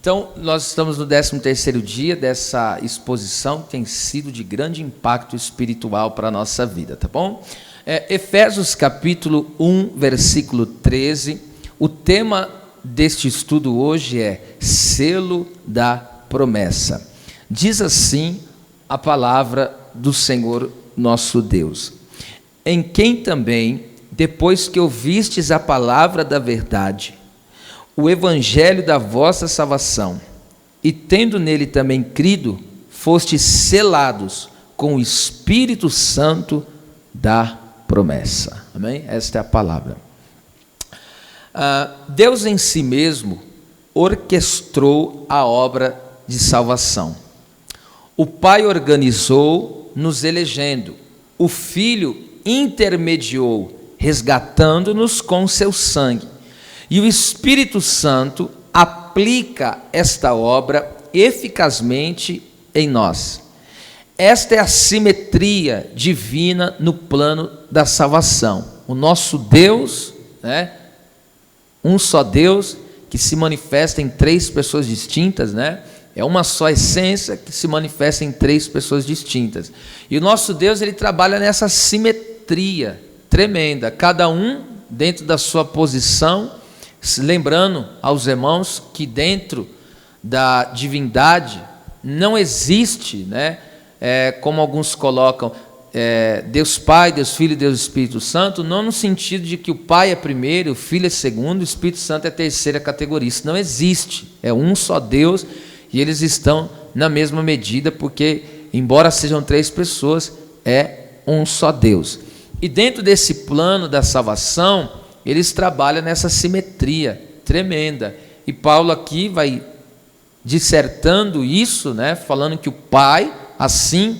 Então, nós estamos no 13º dia dessa exposição, que tem sido de grande impacto espiritual para a nossa vida, tá bom? Efésios capítulo 1, versículo 13, o tema deste estudo hoje é selo da promessa. Diz assim a palavra do Senhor nosso Deus: em quem também, depois que ouvistes a palavra da verdade, o evangelho da vossa salvação, e tendo nele também crido, fostes selados com o Espírito Santo da promessa. Amém? Esta é a palavra. Deus em si mesmo orquestrou a obra de salvação. O Pai organizou, nos elegendo. O Filho intermediou, resgatando-nos com seu sangue. E o Espírito Santo aplica esta obra eficazmente em nós. Esta é a simetria divina no plano da salvação. O nosso Deus, um só Deus, que se manifesta em três pessoas distintas, é uma só essência que se manifesta em três pessoas distintas. E o nosso Deus, ele trabalha nessa simetria tremenda, cada um dentro da sua posição. Lembrando aos irmãos que dentro da divindade não existe, como alguns colocam, Deus Pai, Deus Filho e Deus Espírito Santo, não no sentido de que o Pai é primeiro, o Filho é segundo, o Espírito Santo é terceira categoria. Isso não existe, é um só Deus e eles estão na mesma medida, porque embora sejam três pessoas, é um só Deus. E dentro desse plano da salvação, eles trabalham nessa simetria tremenda. E Paulo aqui vai dissertando isso, falando que o Pai assim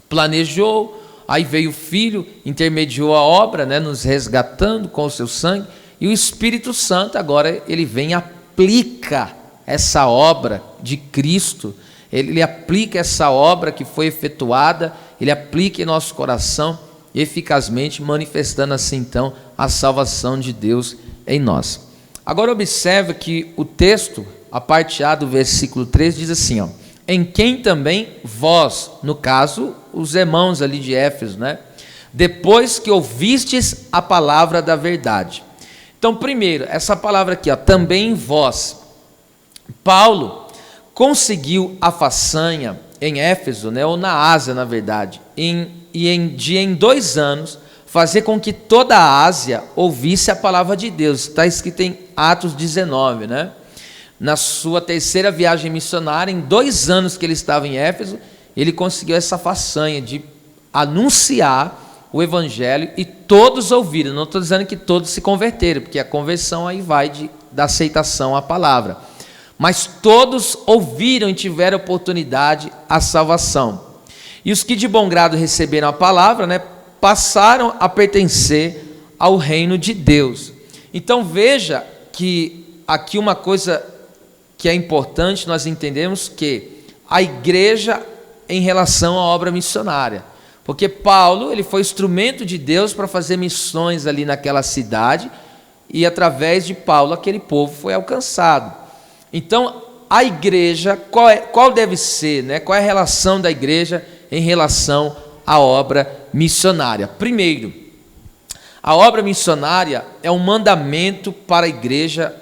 planejou, aí veio o Filho, intermediou a obra, nos resgatando com o seu sangue, e o Espírito Santo agora ele vem e aplica essa obra de Cristo, ele aplica essa obra que foi efetuada, ele aplica em nosso coração eficazmente, manifestando assim então a salvação de Deus em nós. Agora observe que o texto, a parte A do versículo 3 diz assim, em quem também vós, no caso os irmãos ali de Éfeso, depois que ouvistes a palavra da verdade. Então primeiro, essa palavra aqui, também vós, Paulo conseguiu a façanha em Éfeso, ou na Ásia na verdade, em 2 anos, fazer com que toda a Ásia ouvisse a palavra de Deus. Está escrito em Atos 19, Na sua terceira viagem missionária, em 2 anos que ele estava em Éfeso, ele conseguiu essa façanha de anunciar o evangelho e todos ouviram. Não estou dizendo que todos se converteram, porque a conversão aí vai da aceitação à palavra. Mas todos ouviram e tiveram oportunidade à salvação. E os que de bom grado receberam a palavra, passaram a pertencer ao reino de Deus. Então veja que aqui uma coisa que é importante nós entendemos, que a igreja em relação à obra missionária, porque Paulo ele foi instrumento de Deus para fazer missões ali naquela cidade, e através de Paulo aquele povo foi alcançado. Então a igreja, qual deve ser, qual é a relação da igreja em relação à obra missionária? Primeiro, a obra missionária é um mandamento para a igreja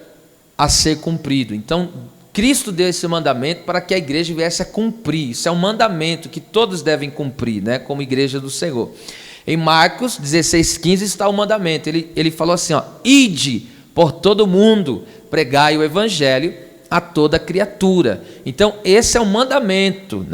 a ser cumprido. Então, Cristo deu esse mandamento para que a igreja viesse a cumprir. Isso é um mandamento que todos devem cumprir, como igreja do Senhor. Em Marcos 16,15 está o mandamento. Ele falou assim, ide por todo mundo, pregai o evangelho a toda criatura. Então esse é um mandamento,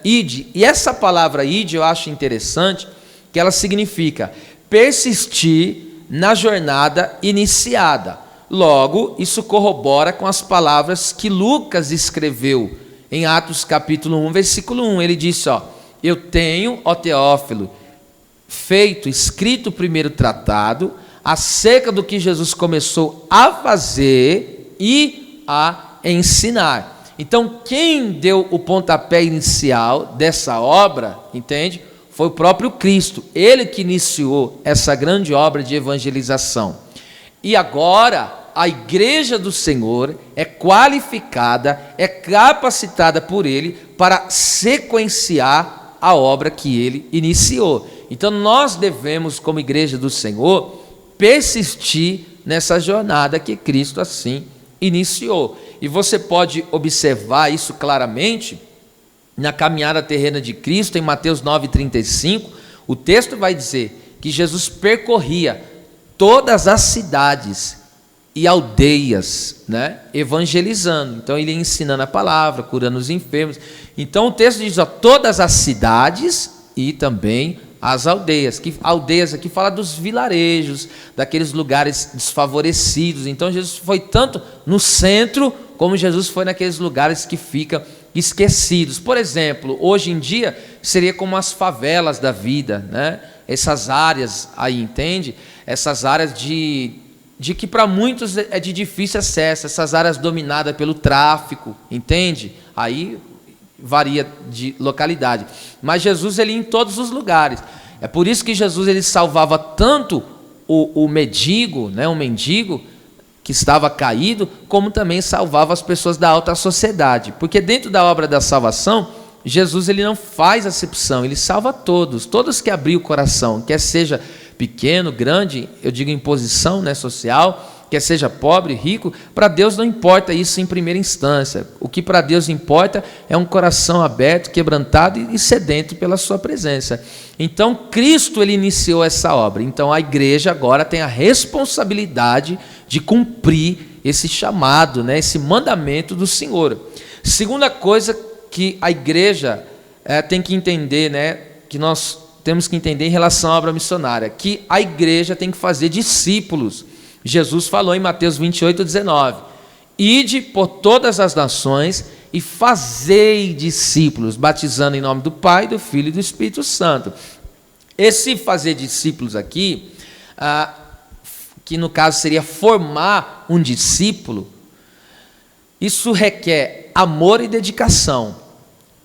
ide. E essa palavra ide eu acho interessante, que ela significa persistir na jornada iniciada. Logo, isso corrobora com as palavras que Lucas escreveu em Atos capítulo 1, versículo 1. Ele disse, eu tenho, ó Teófilo, escrito o primeiro tratado acerca do que Jesus começou a fazer e a ensinar. Então quem deu o pontapé inicial dessa obra, entende? Foi o próprio Cristo, ele que iniciou essa grande obra de evangelização. E agora a igreja do Senhor é qualificada, é capacitada por Ele para sequenciar a obra que Ele iniciou. Então nós devemos, como igreja do Senhor, persistir nessa jornada que Cristo assim iniciou. E você pode observar isso claramente na caminhada terrena de Cristo, em Mateus 9,35, o texto vai dizer que Jesus percorria todas as cidades e aldeias, né, evangelizando. Então ele ia ensinando a palavra, curando os enfermos. Então o texto diz, todas as cidades e também as aldeias. Que aldeias aqui fala dos vilarejos, daqueles lugares desfavorecidos. Então Jesus foi tanto no centro, como Jesus foi naqueles lugares que ficam esquecidos. Por exemplo, hoje em dia seria como as favelas da vida, né? Essas áreas aí, entende? Essas áreas de que para muitos é de difícil acesso, essas áreas dominadas pelo tráfico, entende? Aí varia de localidade. Mas Jesus, ele ia em todos os lugares. É por isso que Jesus, ele salvava tanto o mendigo, né? O mendigo que estava caído, como também salvava as pessoas da alta sociedade. Porque dentro da obra da salvação, Jesus, ele não faz acepção, ele salva todos que abrir o coração, quer seja pequeno, grande, eu digo em posição, né, social, quer seja pobre, rico. Para Deus não importa isso em primeira instância. O que para Deus importa é um coração aberto, quebrantado e sedento pela sua presença. Então Cristo, ele iniciou essa obra. Então a igreja agora tem a responsabilidade de cumprir esse chamado, né, esse mandamento do Senhor. Segunda coisa que a igreja tem que entender, né, que nós temos que entender em relação à obra missionária, que a igreja tem que fazer discípulos. Jesus falou em Mateus 28:19, ide por todas as nações e fazei discípulos, batizando em nome do Pai, do Filho e do Espírito Santo. Esse fazer discípulos aqui, que no caso seria formar um discípulo, isso requer amor e dedicação.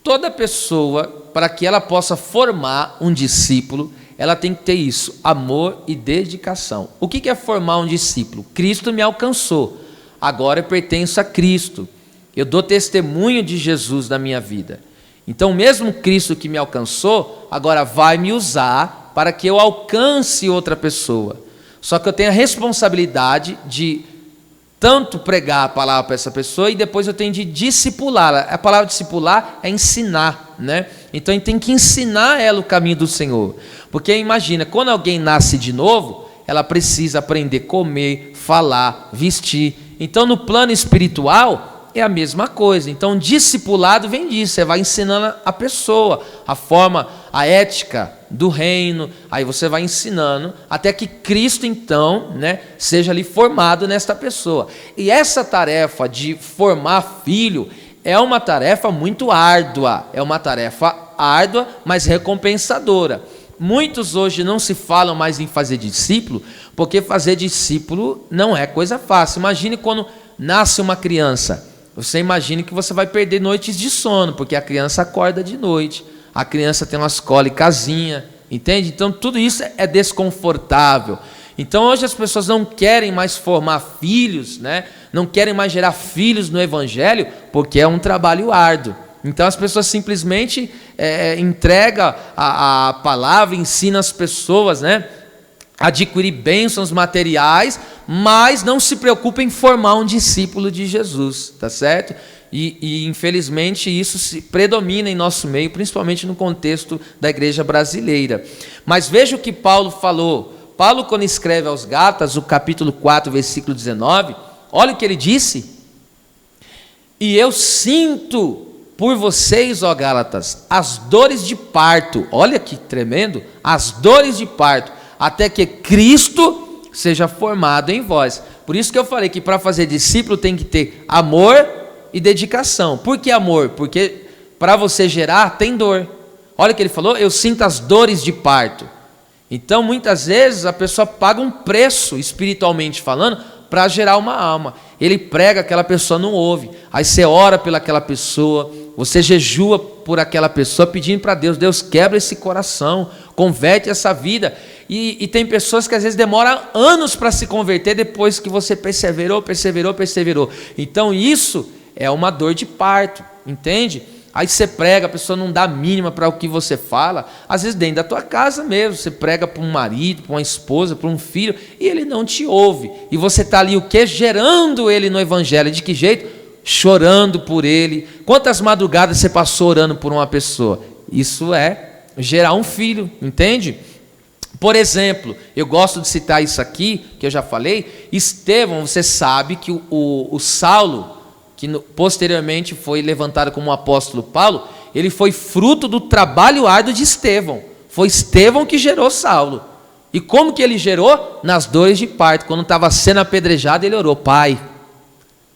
Toda pessoa, para que ela possa formar um discípulo, ela tem que ter isso, amor e dedicação. O que é formar um discípulo? Cristo me alcançou, agora eu pertenço a Cristo, eu dou testemunho de Jesus na minha vida. Então mesmo Cristo que me alcançou, agora vai me usar para que eu alcance outra pessoa. Só que eu tenho a responsabilidade de tanto pregar a palavra para essa pessoa e depois eu tenho de discipulá-la. A palavra discipular é ensinar, né? Então a gente tem que ensinar ela o caminho do Senhor. Porque imagina, quando alguém nasce de novo, ela precisa aprender a comer, falar, vestir. Então no plano espiritual é a mesma coisa. Então discipulado vem disso, você vai ensinando a pessoa a forma, a ética do reino, aí você vai ensinando até que Cristo então, né, seja ali formado nesta pessoa. E essa tarefa de formar filho é uma tarefa muito árdua, mas recompensadora. Muitos hoje não se falam mais em fazer discípulo, porque fazer discípulo não é coisa fácil. Imagine quando nasce uma criança, você imagina que você vai perder noites de sono, porque a criança acorda de noite, a criança tem umas cólicazinhas, entende? Então tudo isso é desconfortável. Então hoje as pessoas não querem mais formar filhos, né? Não querem mais gerar filhos no evangelho, porque é um trabalho árduo. Então as pessoas simplesmente entregam a palavra, ensinam as pessoas, né, a adquirir bênçãos materiais, mas não se preocupam em formar um discípulo de Jesus, tá certo? E infelizmente isso se predomina em nosso meio, principalmente no contexto da igreja brasileira. Mas veja o que Paulo falou. Paulo, quando escreve aos Gálatas, o capítulo 4, versículo 19, olha o que ele disse: e eu sinto por vocês, ó Gálatas, as dores de parto. Olha que tremendo, as dores de parto, até que Cristo seja formado em vós. Por isso que eu falei que para fazer discípulo tem que ter amor e dedicação. Por que amor? Porque para você gerar tem dor. Olha o que ele falou, eu sinto as dores de parto. Então muitas vezes a pessoa paga um preço, espiritualmente falando, para gerar uma alma. Ele prega, aquela pessoa não ouve, aí você ora pelaquela pessoa, você jejua por aquela pessoa, pedindo para Deus, Deus quebra esse coração, converte essa vida. E tem pessoas que às vezes demoram anos para se converter depois que você perseverou. Então isso é uma dor de parto, entende? Aí você prega, a pessoa não dá a mínima para o que você fala, às vezes dentro da tua casa mesmo, você prega para um marido, para uma esposa, para um filho, e ele não te ouve, e você está ali o quê? Gerando ele no evangelho, de que jeito? Chorando por ele. Quantas madrugadas você passou orando por uma pessoa? Isso é gerar um filho, entende? Por exemplo, eu gosto de citar isso aqui, que eu já falei, Estevão, você sabe que o Saulo, que posteriormente foi levantado como o apóstolo Paulo, ele foi fruto do trabalho árduo de Estevão. Foi Estevão que gerou Saulo. E como que ele gerou? Nas dores de parto. Quando estava sendo apedrejado, ele orou, Pai.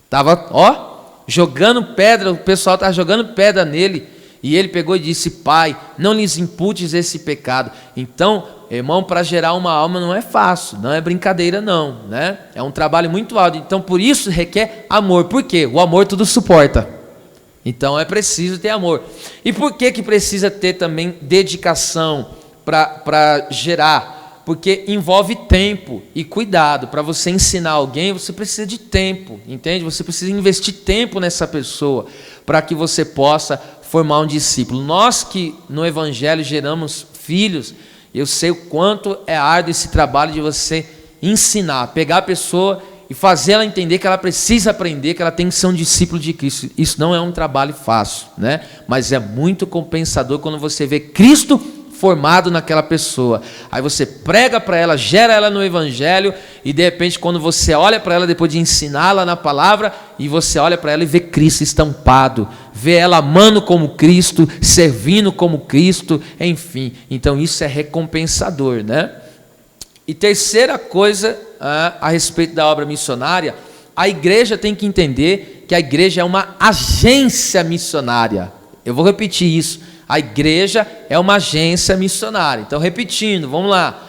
Estava, jogando pedra, o pessoal estava jogando pedra nele. E ele pegou e disse, Pai, não lhes imputes esse pecado. Então, irmão, para gerar uma alma não é fácil, não é brincadeira não, né? É um trabalho muito árduo, então por isso requer amor. Por quê? O amor tudo suporta. Então é preciso ter amor. E por que precisa ter também dedicação para gerar? Porque envolve tempo e cuidado. Para você ensinar alguém, você precisa de tempo, entende? Você precisa investir tempo nessa pessoa, para que você possa formar um discípulo. Nós que no Evangelho geramos filhos, eu sei o quanto é árduo esse trabalho de você ensinar, pegar a pessoa e fazer ela entender que ela precisa aprender, que ela tem que ser um discípulo de Cristo. Isso não é um trabalho fácil, né? Mas é muito compensador quando você vê Cristo formado naquela pessoa. Aí você prega para ela, gera ela no Evangelho, e de repente quando você olha para ela depois de ensiná-la na palavra, e você olha para ela e vê Cristo estampado, vê ela amando como Cristo, servindo como Cristo, enfim. Então isso é recompensador, né? E terceira coisa a respeito da obra missionária, a igreja tem que entender que a igreja é uma agência missionária. Eu vou repetir isso. A igreja é uma agência missionária. Então, repetindo, vamos lá.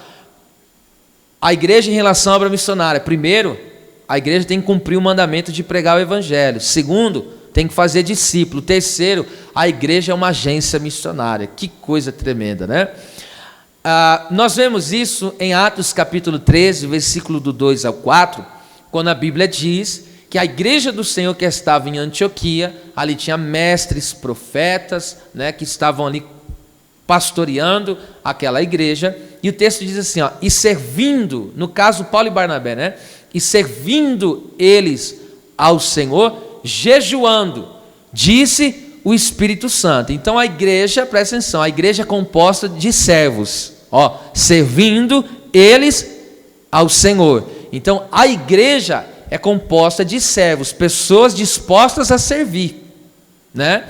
A igreja em relação à obra missionária. Primeiro, a igreja tem que cumprir o mandamento de pregar o evangelho. Segundo, tem que fazer discípulo. Terceiro, a igreja é uma agência missionária. Que coisa tremenda, né? Nós vemos isso em Atos capítulo 13, versículo do 2 ao 4, quando a Bíblia diz que a igreja do Senhor que estava em Antioquia, ali tinha mestres, profetas, né, que estavam ali pastoreando aquela igreja, e o texto diz assim, e servindo, no caso Paulo e Barnabé, né, e servindo eles ao Senhor, jejuando, disse o Espírito Santo. Então a igreja, presta atenção, a igreja é composta de servos, servindo eles ao Senhor. Então a igreja é composta de servos, pessoas dispostas a servir, né?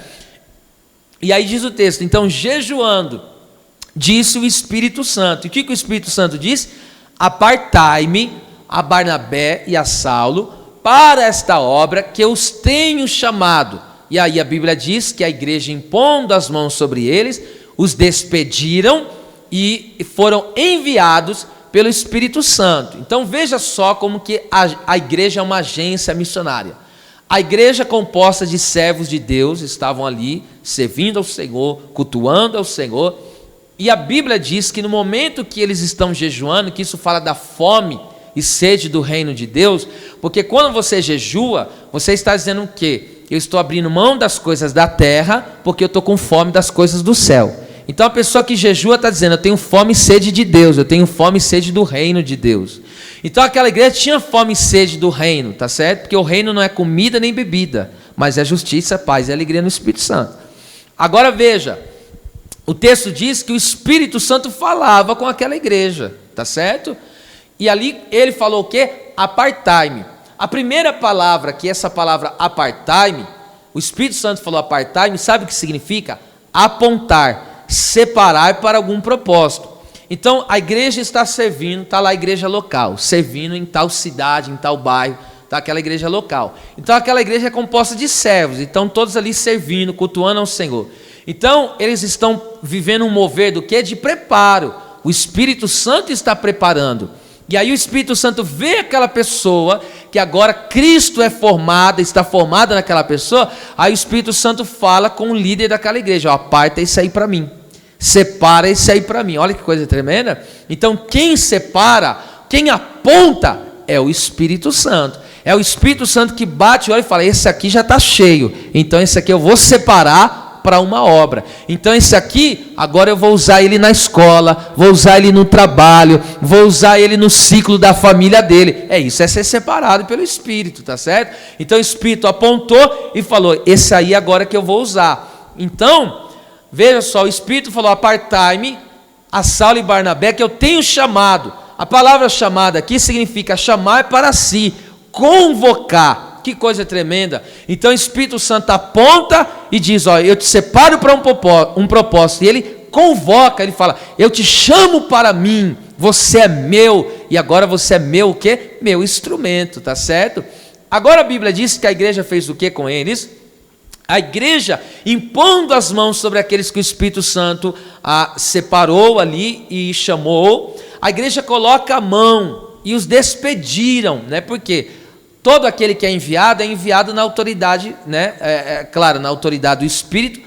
E aí diz o texto, então jejuando, disse o Espírito Santo. E o que o Espírito Santo diz? Apartai-me a Barnabé e a Saulo para esta obra que eu os tenho chamado. E aí a Bíblia diz que a igreja, impondo as mãos sobre eles, os despediram e foram enviados pelo Espírito Santo. Então veja só como que a igreja é uma agência missionária. A igreja composta de servos de Deus estavam ali servindo ao Senhor, cultuando ao Senhor, e a Bíblia diz que no momento que eles estão jejuando, que isso fala da fome e sede do reino de Deus, porque quando você jejua, você está dizendo o quê? Eu estou abrindo mão das coisas da terra, porque eu estou com fome das coisas do céu. Então a pessoa que jejua está dizendo, eu tenho fome e sede de Deus, eu tenho fome e sede do reino de Deus. Então aquela igreja tinha fome e sede do reino, tá certo? Porque o reino não é comida nem bebida, mas é justiça, paz e alegria no Espírito Santo. Agora veja, o texto diz que o Espírito Santo falava com aquela igreja, tá certo? E ali ele falou o quê? Apartai-me. A primeira palavra, que essa palavra apartai-me, o Espírito Santo falou apartai-me, sabe o que significa? Apontar, separar para algum propósito. Então a igreja está servindo, está lá a igreja local, servindo em tal cidade, em tal bairro, está aquela igreja local. Então aquela igreja é composta de servos, então todos ali servindo, cultuando ao Senhor. Então eles estão vivendo um mover do quê? De preparo. O Espírito Santo está preparando. E aí o Espírito Santo vê aquela pessoa, que agora Cristo é formado, está formada naquela pessoa, aí o Espírito Santo fala com o líder daquela igreja, ó, aparta isso aí para mim, separa isso aí para mim. Olha que coisa tremenda. Então quem separa, quem aponta é o Espírito Santo. É o Espírito Santo que bate o olho e fala, esse aqui já está cheio, então esse aqui eu vou separar para uma obra. Então esse aqui, agora eu vou usar ele na escola, vou usar ele no trabalho, vou usar ele no ciclo da família dele. Isso é ser separado pelo Espírito, tá certo? Então o Espírito apontou e falou, esse aí agora que eu vou usar. Então, veja só, o Espírito falou, apartai-me a Saulo e Barnabé, que eu tenho chamado. A palavra chamada aqui significa chamar para si, convocar. Que coisa tremenda. Então o Espírito Santo aponta e diz, ó, eu te separo para um propósito, e ele convoca, ele fala, eu te chamo para mim, você é meu, e agora você é meu o quê? Meu instrumento, tá certo? Agora a Bíblia diz que a igreja fez o que com eles? A igreja, impondo as mãos sobre aqueles que o Espírito Santo separou ali e chamou, a igreja coloca a mão e os despediram, né? Por quê? Todo aquele que é enviado na autoridade, né? Claro, na autoridade do Espírito,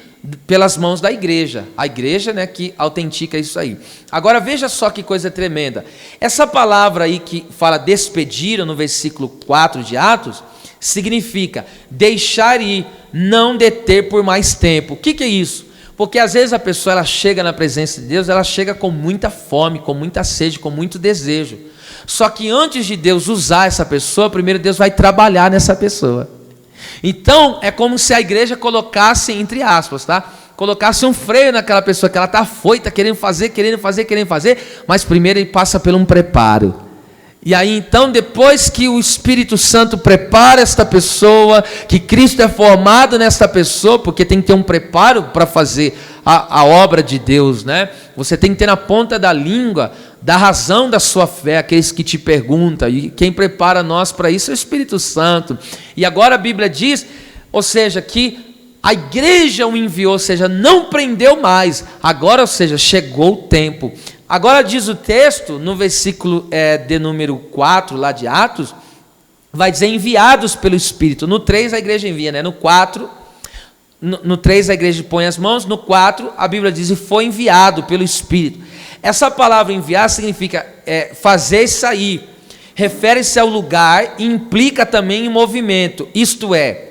pelas mãos da igreja. A igreja, né, que autentica isso aí. Agora veja só que coisa tremenda. Essa palavra aí que fala despediram no versículo 4 de Atos, significa deixar ir, não deter por mais tempo. O que é isso? Porque às vezes a pessoa ela chega na presença de Deus, ela chega com muita fome, com muita sede, com muito desejo. Só que antes de Deus usar essa pessoa, primeiro Deus vai trabalhar nessa pessoa. Então é como se a igreja colocasse, entre aspas, tá? Colocasse um freio naquela pessoa que ela está afoita, querendo fazer, mas primeiro ele passa por um preparo. E aí então, depois que o Espírito Santo prepara esta pessoa, que Cristo é formado nesta pessoa, porque tem que ter um preparo para fazer a obra de Deus, né? Você tem que ter na ponta da língua, da razão da sua fé, aqueles que te perguntam, e quem prepara nós para isso é o Espírito Santo. E agora a Bíblia diz, ou seja, que a igreja o enviou, ou seja, não prendeu mais, agora, ou seja, chegou o tempo. Agora diz o texto, no versículo de número 4, lá de Atos, vai dizer enviados pelo Espírito. No 3 a igreja envia, né? No 4, no 3 a igreja põe as mãos, no 4 a Bíblia diz, e foi enviado pelo Espírito. Essa palavra enviar significa fazer sair, refere-se ao lugar e implica também em movimento, isto é,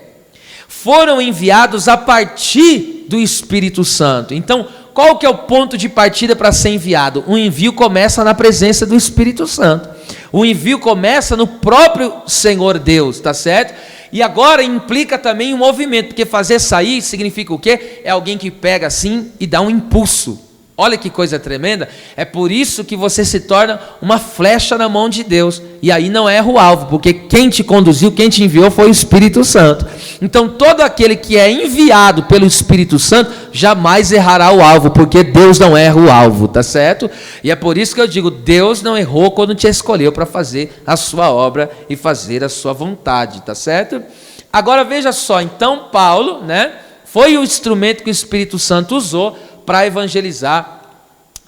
foram enviados a partir do Espírito Santo. Então, qual que é o ponto de partida para ser enviado? O envio começa na presença do Espírito Santo. O envio começa no próprio Senhor Deus, tá certo? E agora implica também um movimento, porque fazer sair significa o quê? É alguém que pega assim e dá um impulso. Olha que coisa tremenda. É por isso que você se torna uma flecha na mão de Deus. E aí não erra o alvo, porque quem te conduziu, quem te enviou foi o Espírito Santo. Então todo aquele que é enviado pelo Espírito Santo jamais errará o alvo, porque Deus não erra o alvo, tá certo? E é por isso que eu digo, Deus não errou quando te escolheu para fazer a sua obra e fazer a sua vontade, tá certo? Agora veja só, então Paulo, né, foi o instrumento que o Espírito Santo usou para evangelizar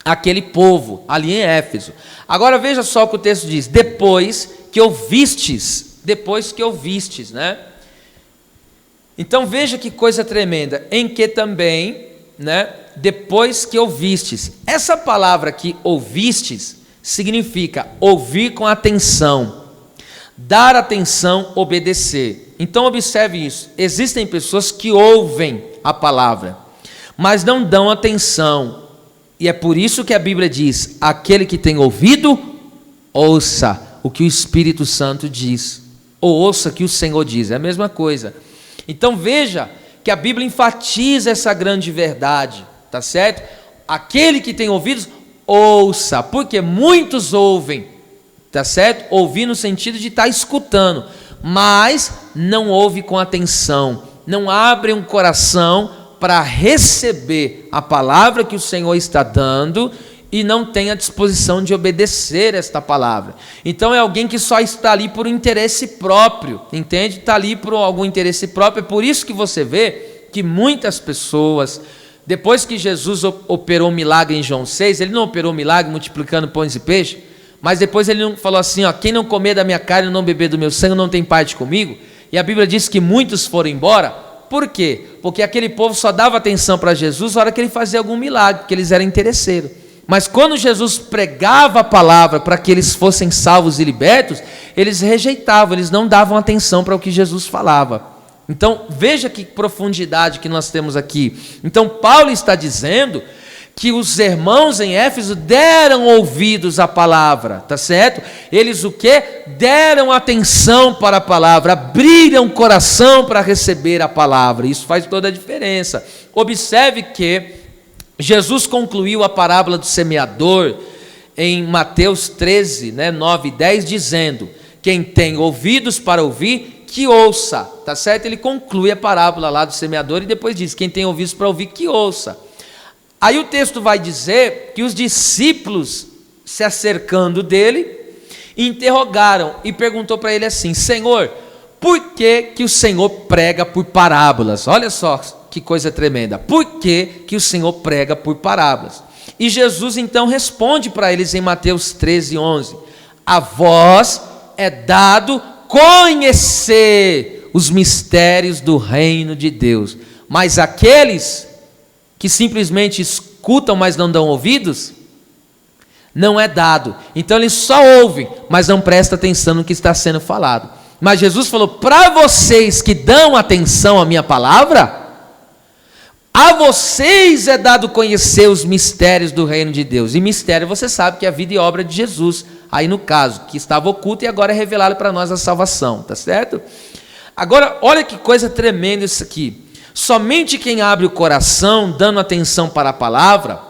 aquele povo ali em Éfeso. Agora veja só o que o texto diz, depois que ouvistes, né? Então veja que coisa tremenda, em que também, né, depois que ouvistes. Essa palavra aqui, ouvistes, significa ouvir com atenção, dar atenção, obedecer. Então observe isso, existem pessoas que ouvem a palavra, mas não dão atenção, e é por isso que a Bíblia diz, aquele que tem ouvido, ouça o que o Espírito Santo diz, ou ouça o que o Senhor diz, é a mesma coisa. Então veja que a Bíblia enfatiza essa grande verdade, tá certo? Aquele que tem ouvidos, ouça, porque muitos ouvem, tá certo? Ouvir no sentido de estar escutando, mas não ouve com atenção, não abre um coração para receber a palavra que o Senhor está dando e não tem a disposição de obedecer esta palavra. Então é alguém que só está ali por um interesse próprio, entende? Está ali por algum interesse próprio. É por isso que você vê que muitas pessoas, depois que Jesus operou um milagre em João 6, ele não operou um milagre multiplicando pães e peixes, mas depois ele não falou assim, ó, quem não comer da minha carne e não beber do meu sangue não tem parte comigo. E a Bíblia diz que muitos foram embora. Por quê? Porque aquele povo só dava atenção para Jesus na hora que ele fazia algum milagre, porque eles eram interesseiros. Mas quando Jesus pregava a palavra para que eles fossem salvos e libertos, eles rejeitavam, eles não davam atenção para o que Jesus falava. Então veja que profundidade que nós temos aqui. Então Paulo está dizendo que os irmãos em Éfeso deram ouvidos à palavra, tá certo? Eles o quê? Deram atenção para a palavra, abriram o coração para receber a palavra. Isso faz toda a diferença. Observe que Jesus concluiu a parábola do semeador em Mateus 13, 9 e 10, dizendo, quem tem ouvidos para ouvir, que ouça, tá certo? Ele conclui a parábola lá do semeador e depois diz, quem tem ouvidos para ouvir, que ouça. Aí o texto vai dizer que os discípulos, se acercando dele, interrogaram e perguntou para ele assim, Senhor, por que o Senhor prega por parábolas? Olha só que coisa tremenda. Por que o Senhor prega por parábolas? E Jesus então responde para eles em Mateus 13, 11. A vós é dado conhecer os mistérios do reino de Deus. Mas aqueles que simplesmente escutam, mas não dão ouvidos, não é dado. Então eles só ouvem, mas não prestam atenção no que está sendo falado. Mas Jesus falou, para vocês que dão atenção à minha palavra, a vocês é dado conhecer os mistérios do reino de Deus. E mistério você sabe que é a vida e obra de Jesus, aí no caso, que estava oculto e agora é revelado para nós a salvação, tá certo? Agora, olha que coisa tremenda isso aqui. Somente quem abre o coração, dando atenção para a palavra,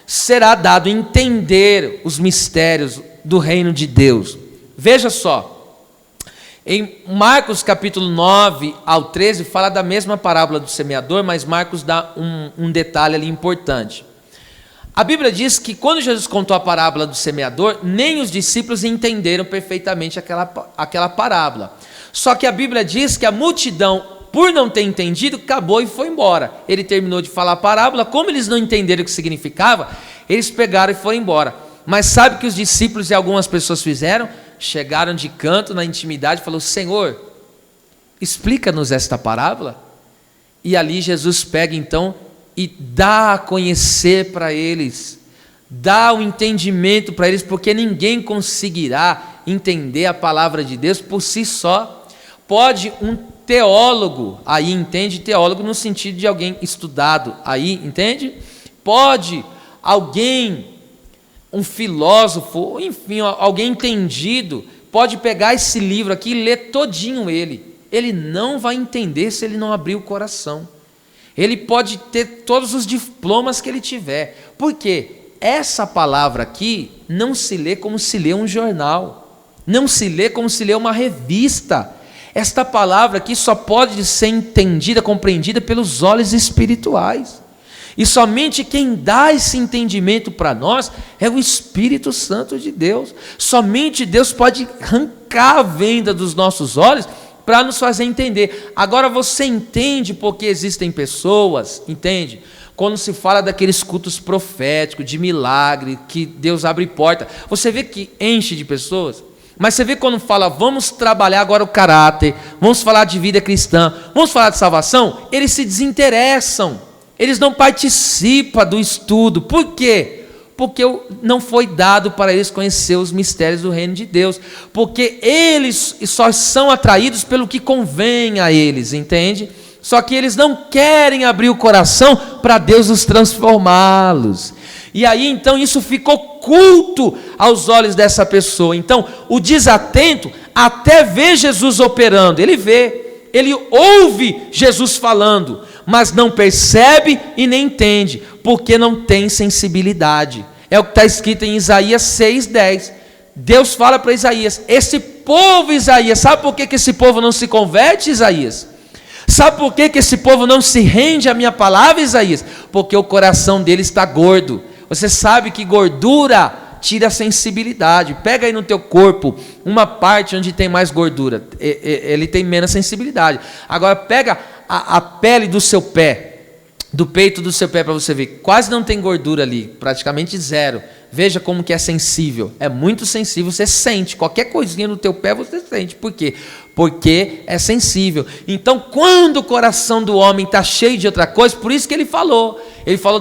será dado entender os mistérios do reino de Deus. Veja só, em Marcos capítulo 9 ao 13, fala da mesma parábola do semeador, mas Marcos dá um detalhe ali importante. A Bíblia diz que quando Jesus contou a parábola do semeador, nem os discípulos entenderam perfeitamente aquela parábola. Só que a Bíblia diz que a multidão, por não ter entendido, acabou e foi embora. Ele terminou de falar a parábola, como eles não entenderam o que significava, eles pegaram e foram embora. Mas sabe o que os discípulos e algumas pessoas fizeram? Chegaram de canto, na intimidade, e falaram, Senhor, explica-nos esta parábola. E ali Jesus pega então e dá a conhecer para eles, dá o entendimento para eles, porque ninguém conseguirá entender a palavra de Deus por si só. Pode um teólogo, aí entende, teólogo no sentido de alguém estudado, aí entende? Pode alguém, um filósofo, enfim, alguém entendido, pode pegar esse livro aqui e ler todinho ele não vai entender se ele não abrir o coração. Ele pode ter todos os diplomas que ele tiver, porque essa palavra aqui não se lê como se lê um jornal, não se lê como se lê uma revista. Esta palavra aqui só pode ser entendida, compreendida pelos olhos espirituais. E somente quem dá esse entendimento para nós é o Espírito Santo de Deus. Somente Deus pode arrancar a venda dos nossos olhos para nos fazer entender. Agora você entende porque existem pessoas, entende? Quando se fala daqueles cultos proféticos, de milagre, que Deus abre porta, você vê que enche de pessoas. Mas você vê quando fala, vamos trabalhar agora o caráter, vamos falar de vida cristã, vamos falar de salvação, eles se desinteressam, eles não participam do estudo. Por quê? Porque não foi dado para eles conhecer os mistérios do reino de Deus, porque eles só são atraídos pelo que convém a eles, entende? Só que eles não querem abrir o coração para Deus os transformá-los. E aí então isso fica oculto aos olhos dessa pessoa. Então o desatento até vê Jesus operando, ele vê, ele ouve Jesus falando, mas não percebe e nem entende, porque não tem sensibilidade. É o que está escrito em Isaías 6,10. Deus fala para Isaías, esse povo Isaías, sabe por que esse povo não se converte, Isaías? Sabe por que esse povo não se rende à minha palavra, Isaías? Porque o coração dele está gordo. Você sabe que gordura tira a sensibilidade. Pega aí no teu corpo uma parte onde tem mais gordura, ele tem menos sensibilidade. Agora pega a pele do seu pé, do peito do seu pé, para você ver, quase não tem gordura ali, praticamente zero. Veja como que é sensível. É muito sensível, você sente. Qualquer coisinha no teu pé você sente. Por quê? Porque é sensível. Então, quando o coração do homem está cheio de outra coisa, por isso que ele falou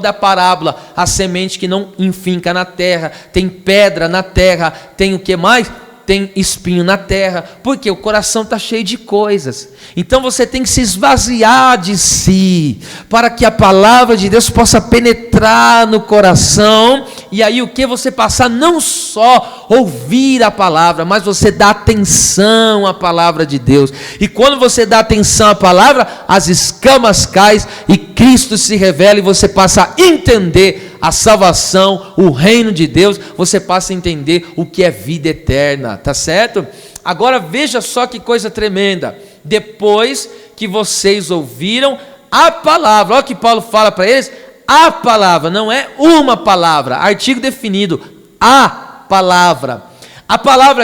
da parábola, a semente que não enfinca na terra, tem pedra na terra, tem o que mais? Tem espinho na terra, porque o coração está cheio de coisas. Então você tem que se esvaziar de si, para que a palavra de Deus possa penetrar no coração, e aí o que você passar, não só ouvir a palavra, mas você dá atenção à palavra de Deus, e quando você dá atenção à palavra, as escamas caem, e Cristo se revela, e você passa a entender a salvação, o reino de Deus, você passa a entender o que é vida eterna, tá certo? Agora veja só que coisa tremenda, depois que vocês ouviram a palavra, olha o que Paulo fala para eles, a palavra, não é uma palavra, artigo definido, a palavra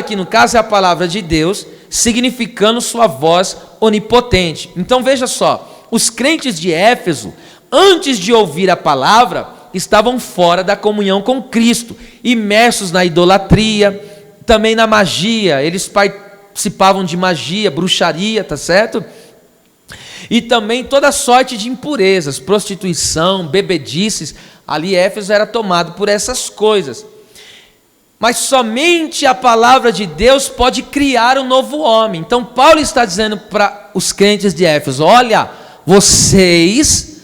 aqui no caso é a palavra de Deus, significando sua voz onipotente. Então veja só, os crentes de Éfeso, antes de ouvir a palavra, estavam fora da comunhão com Cristo, imersos na idolatria, também na magia, eles participavam de magia, bruxaria, tá certo? E também toda sorte de impurezas, prostituição, bebedices, ali Éfeso era tomado por essas coisas. Mas somente a palavra de Deus pode criar um novo homem. Então Paulo está dizendo para os crentes de Éfeso, olha, vocês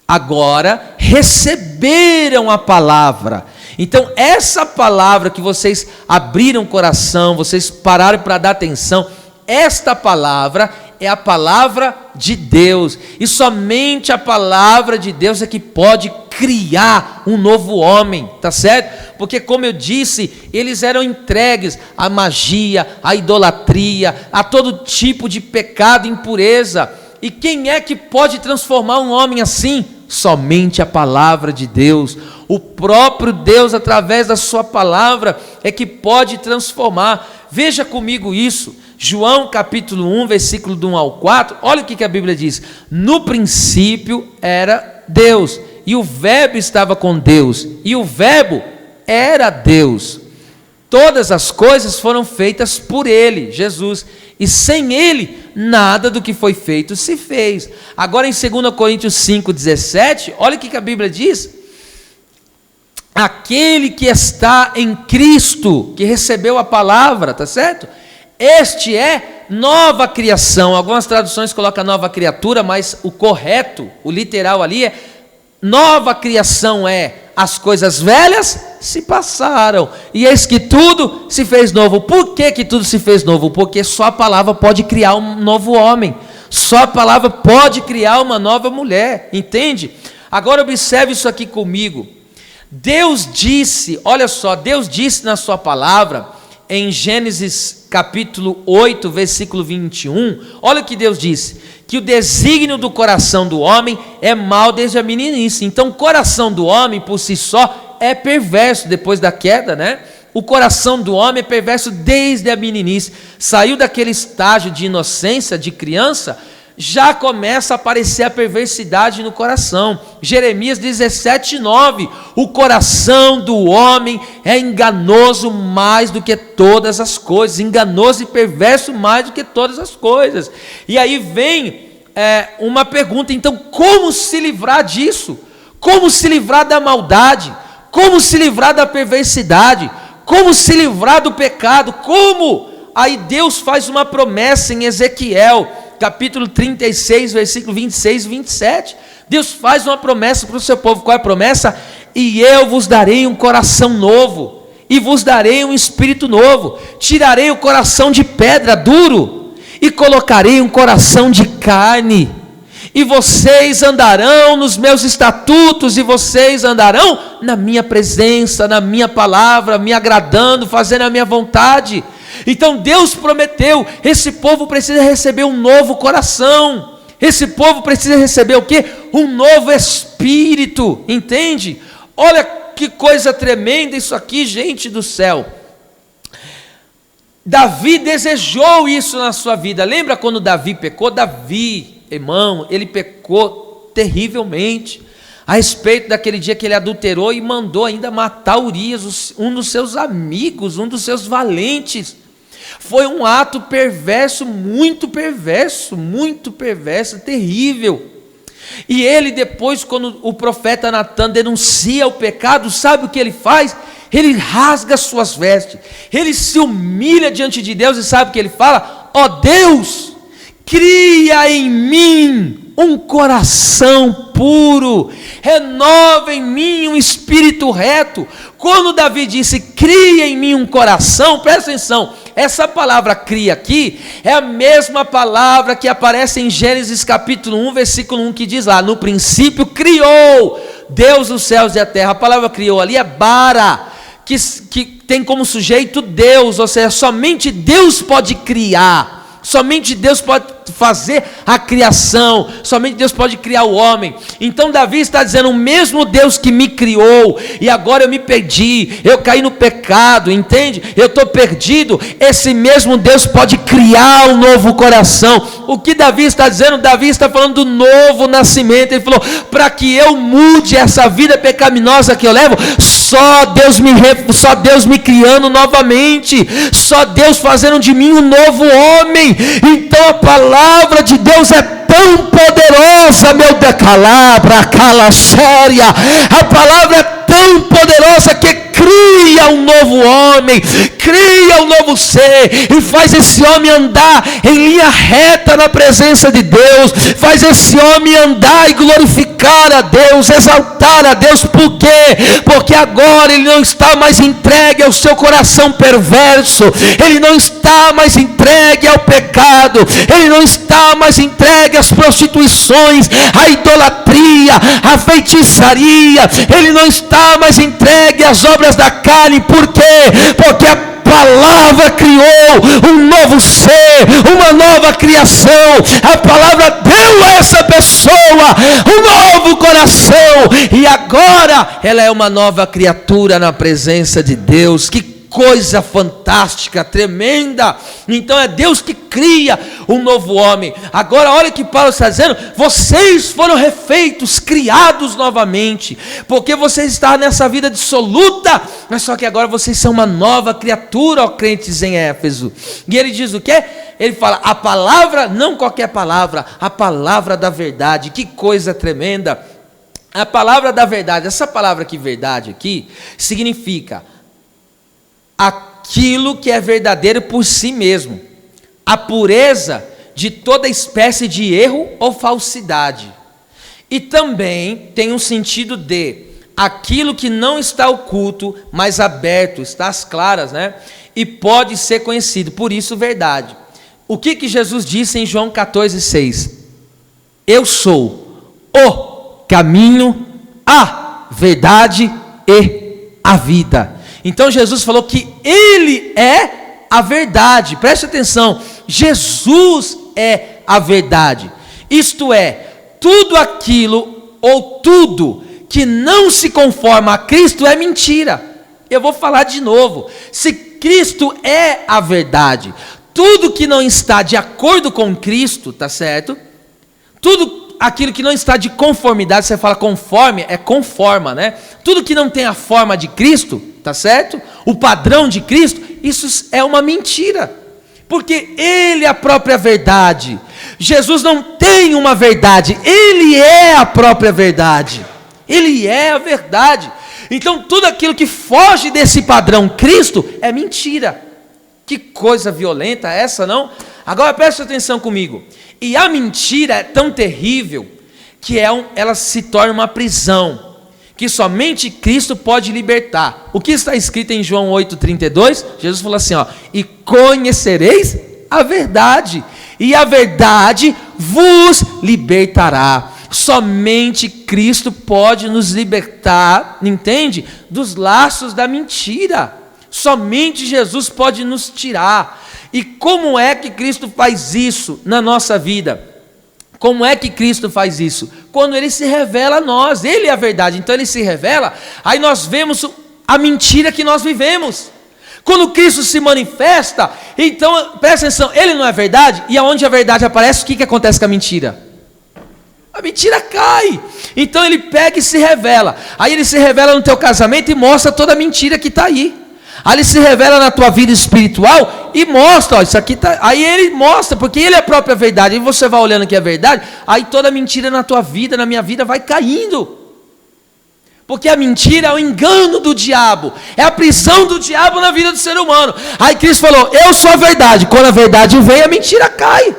agora receberam a palavra. Então essa palavra que vocês abriram o coração, vocês pararam para dar atenção, esta palavra é a palavra de Deus, e somente a palavra de Deus é que pode criar um novo homem, tá certo? Porque como eu disse, eles eram entregues à magia, à idolatria, a todo tipo de pecado e impureza. E quem é que pode transformar um homem assim? Somente a palavra de Deus. O próprio Deus, através da sua palavra, é que pode transformar. Veja comigo isso. João capítulo 1, versículo do 1 ao 4. Olha o que a Bíblia diz. No princípio era Deus, e o verbo estava com Deus, e o verbo era Deus. Todas as coisas foram feitas por ele, Jesus, e sem ele, nada do que foi feito se fez. Agora em 2 Coríntios 5,17, olha o que a Bíblia diz. Aquele que está em Cristo, que recebeu a palavra, tá certo? Este é nova criação. Algumas traduções colocam nova criatura, mas o correto, o literal ali é nova criação é as coisas velhas se passaram, e eis que tudo se fez novo. Por que tudo se fez novo? Porque só a palavra pode criar um novo homem, só a palavra pode criar uma nova mulher, entende? Agora observe isso aqui comigo. Deus disse, olha só, Deus disse na sua palavra, em Gênesis capítulo 8, versículo 21, olha o que Deus disse, que o desígnio do coração do homem é mau desde a meninice. Então o coração do homem por si só é perverso, depois da queda, né? O coração do homem é perverso desde a meninice, saiu daquele estágio de inocência, de criança, já começa a aparecer a perversidade no coração. Jeremias 17:9, o coração do homem é enganoso mais do que todas as coisas, enganoso e perverso mais do que todas as coisas. E aí vem uma pergunta, então como se livrar disso? Como se livrar da maldade? Como se livrar da perversidade? Como se livrar do pecado? Como? Aí Deus faz uma promessa em Ezequiel capítulo 36, versículo 26 e 27, Deus faz uma promessa para o seu povo. Qual é a promessa? E eu vos darei um coração novo, e vos darei um espírito novo, tirarei o coração de pedra duro, e colocarei um coração de carne, e vocês andarão nos meus estatutos, e vocês andarão na minha presença, na minha palavra, me agradando, fazendo a minha vontade. Então Deus prometeu, esse povo precisa receber um novo coração, esse povo precisa receber o quê? Um novo espírito, entende? Olha que coisa tremenda isso aqui, gente do céu. Davi desejou isso na sua vida. Lembra quando Davi pecou? Davi, irmão, ele pecou terrivelmente. a respeito daquele dia que ele adulterou e mandou ainda matar Urias, um dos seus amigos, um dos seus valentes. Foi um ato perverso, muito perverso, terrível. E ele depois, quando o profeta Natan denuncia o pecado, sabe o que ele faz? Ele rasga suas vestes, ele se humilha diante de Deus e sabe o que ele fala? Ó Deus, cria em mim um coração puro, renova em mim um espírito reto. Quando Davi disse, cria em mim um coração, presta atenção, essa palavra cria aqui, é a mesma palavra que aparece em Gênesis capítulo 1, versículo 1, que diz lá, no princípio criou Deus os céus e a terra. A palavra criou ali é bara, que tem como sujeito Deus, ou seja, somente Deus pode criar, somente Deus pode fazer a criação, somente Deus pode criar o homem. Então Davi está dizendo, o mesmo Deus que me criou, e agora eu me perdi, eu caí no pecado, entende? Eu estou perdido, esse mesmo Deus pode criar um novo coração. O que Davi está dizendo? Davi está falando do novo nascimento. Ele falou, para que eu mude essa vida pecaminosa que eu levo, só Deus me criando novamente, só Deus fazendo de mim um novo homem. Então a palavra de Deus é tão poderosa, meu decalabra, calaxéria, a palavra é tão poderosa que cria um novo homem, cria um novo ser, e faz esse homem andar em linha reta na presença de Deus, faz esse homem andar e glorificar a Deus, exaltar a Deus. Por quê? Porque agora ele não está mais entregue ao seu coração perverso, ele não está mais entregue ao pecado, ele não está mais entregue às prostituições, à idolatria, à feitiçaria, ele não está mais entregue às obras da carne. Por quê? Porque a palavra criou um novo ser, uma nova criação. A palavra deu a essa pessoa um novo coração, e agora ela é uma nova criatura na presença de Deus. Que coisa fantástica, tremenda. Então é Deus que cria um novo homem. Agora olha o que Paulo está dizendo, vocês foram refeitos, criados novamente, porque vocês estavam nessa vida dissoluta, mas só que agora vocês são uma nova criatura, ó crentes em Éfeso. E ele diz o quê? Ele fala, a palavra, não qualquer palavra, a palavra da verdade. Que coisa tremenda, a palavra da verdade. Essa palavra aqui, verdade, aqui, significa aquilo que é verdadeiro por si mesmo, a pureza de toda espécie de erro ou falsidade. E também tem um sentido de aquilo que não está oculto, mas aberto, está às claras, né? E pode ser conhecido, por isso verdade. O que Jesus disse em João 14,6? Eu sou o caminho, a verdade e a vida. Então Jesus falou que Ele é a verdade. Preste atenção, Jesus é a verdade. Isto é, tudo aquilo ou tudo que não se conforma a Cristo é mentira. Eu vou falar de novo. Se Cristo é a verdade, tudo que não está de acordo com Cristo, tá certo? Tudo aquilo que não está de conformidade, você fala conforme, é conforma, né? Tudo que não tem a forma de Cristo, tá certo? O padrão de Cristo, isso é uma mentira, porque Ele é a própria verdade. Jesus não tem uma verdade, Ele é a própria verdade, Ele é a verdade. Então tudo aquilo que foge desse padrão Cristo é mentira. Que coisa violenta essa, não? Agora preste atenção comigo. E a mentira é tão terrível que ela se torna uma prisão, que somente Cristo pode libertar. O que está escrito em João 8,32? Jesus falou assim, ó, e conhecereis a verdade, e a verdade vos libertará. Somente Cristo pode nos libertar, entende? Dos laços da mentira. Somente Jesus pode nos tirar. E como é que Cristo faz isso na nossa vida? Como é que Cristo faz isso? Quando Ele se revela a nós. Ele é a verdade, então Ele se revela, aí nós vemos a mentira que nós vivemos. Quando Cristo se manifesta, então, presta atenção, Ele não é verdade, e aonde a verdade aparece, o que acontece com a mentira? a mentira cai. Então ele pega e se revela. Aí ele se revela no teu casamento e mostra toda a mentira que está aí. Aí ele se revela na tua vida espiritual e mostra, ó, isso aqui tá. Aí ele mostra, porque ele é a própria verdade. E você vai olhando que é verdade, aí toda mentira na tua vida, na minha vida, vai caindo. Porque a mentira é o engano do diabo, é a prisão do diabo na vida do ser humano. Aí Cristo falou, eu sou a verdade. Quando a verdade vem, a mentira cai.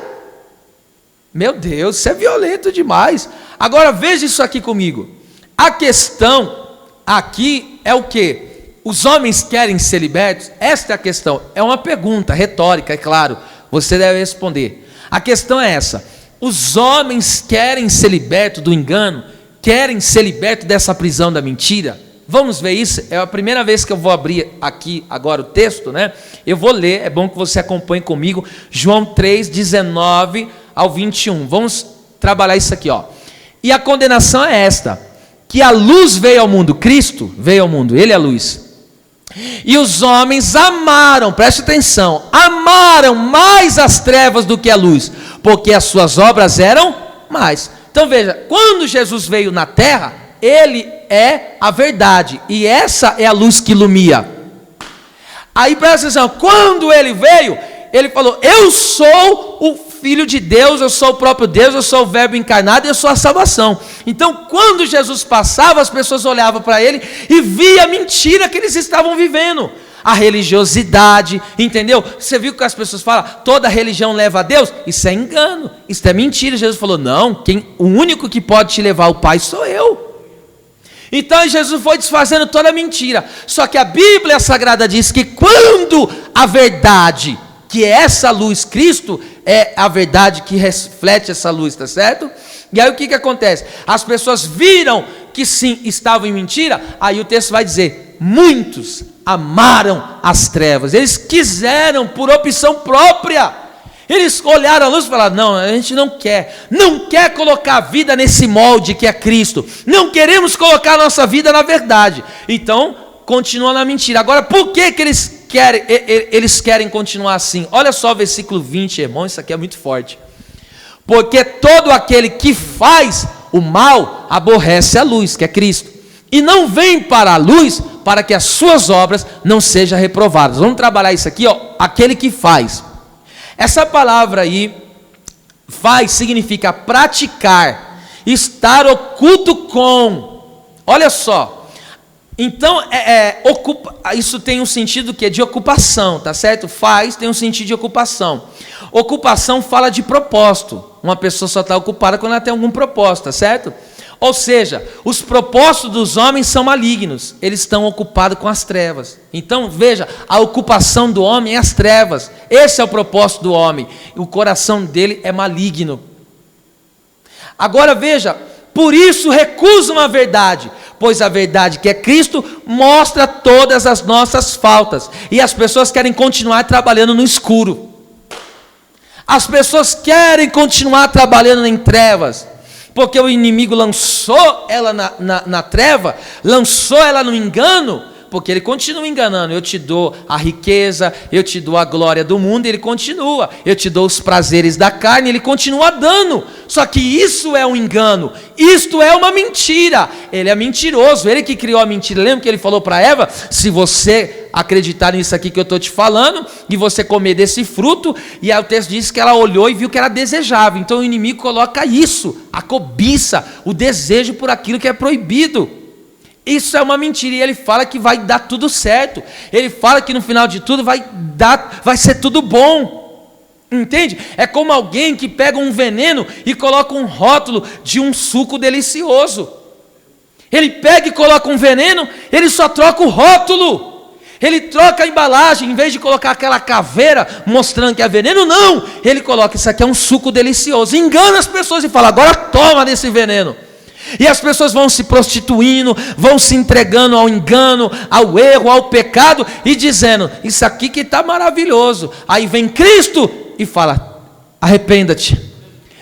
Meu Deus, isso é violento demais. Agora veja isso aqui comigo. A questão aqui é o quê? Os homens querem ser libertos? Esta é a questão. É uma pergunta retórica, é claro. Você deve responder. A questão é essa. Os homens querem ser libertos do engano? Querem ser libertos dessa prisão da mentira? Vamos ver isso? É a primeira vez que eu vou abrir aqui agora o texto, né? Eu vou ler, é bom que você acompanhe comigo. João 3, 19 ao 21. Vamos trabalhar isso aqui, ó. E a condenação é esta, que a luz veio ao mundo, Cristo veio ao mundo, Ele é a luz. E os homens amaram, preste atenção, amaram mais as trevas do que a luz, porque as suas obras eram mais. Então veja, quando Jesus veio na terra, Ele é a verdade, e essa é a luz que ilumina. Aí presta atenção, quando Ele veio, Ele falou, eu sou o Filho de Deus, eu sou o próprio Deus, eu sou o Verbo encarnado e eu sou a salvação. Então quando Jesus passava, as pessoas olhavam para Ele e via a mentira que eles estavam vivendo. A religiosidade, entendeu? Você viu que as pessoas falam, toda religião leva a Deus? Isso é engano, isso é mentira. Jesus falou, não, o único que pode te levar ao Pai sou eu. Então Jesus foi desfazendo toda a mentira. Só que a Bíblia Sagrada diz que quando a verdade, que é essa luz, Cristo é a verdade que reflete essa luz, tá certo? E aí o que acontece? As pessoas viram que sim, estavam em mentira, aí o texto vai dizer, muitos amaram as trevas, eles quiseram por opção própria, eles olharam a luz e falaram, não, a gente não quer colocar a vida nesse molde que é Cristo, não queremos colocar a nossa vida na verdade, então continua na mentira. Agora por que eles querem continuar assim? Olha só o versículo 20, irmão, isso aqui é muito forte. Porque todo aquele que faz o mal aborrece a luz, que é Cristo, e não vem para a luz para que as suas obras não sejam reprovadas. Vamos trabalhar isso aqui, ó. Aquele que faz. Essa palavra aí, faz, significa praticar, estar oculto com. Olha só. Então, isso tem um sentido que é de ocupação, tá certo? Faz, tem um sentido de ocupação. Ocupação fala de propósito. Uma pessoa só está ocupada quando ela tem algum propósito, tá certo? Ou seja, os propósitos dos homens são malignos. Eles estão ocupados com as trevas. Então, veja, a ocupação do homem é as trevas. Esse é o propósito do homem. O coração dele é maligno. Agora, veja, por isso recusam a verdade, pois a verdade que é Cristo mostra todas as nossas faltas, e as pessoas querem continuar trabalhando no escuro, as pessoas querem continuar trabalhando em trevas, porque o inimigo lançou ela na treva, lançou ela no engano, porque ele continua enganando. Eu te dou a riqueza, eu te dou a glória do mundo, ele continua. Eu te dou os prazeres da carne, ele continua dando. Só que isso é um engano, isto é uma mentira. Ele é mentiroso, ele que criou a mentira. Lembra que ele falou para Eva, se você acreditar nisso aqui que eu estou te falando, e você comer desse fruto, e aí o texto diz que ela olhou e viu que era desejável. Então o inimigo coloca isso, a cobiça, o desejo por aquilo que é proibido. Isso é uma mentira, e ele fala que vai dar tudo certo, ele fala que no final de tudo vai ser tudo bom, entende? É como alguém que pega um veneno e coloca um rótulo de um suco delicioso. Ele pega e coloca um veneno, ele só troca o rótulo, ele troca a embalagem, em vez de colocar aquela caveira mostrando que é veneno, não, ele coloca, isso aqui é um suco delicioso, engana as pessoas e fala, agora toma desse veneno. E as pessoas vão se prostituindo, vão se entregando ao engano, ao erro, ao pecado, e dizendo, isso aqui que está maravilhoso. Aí vem Cristo e fala, arrependa-te.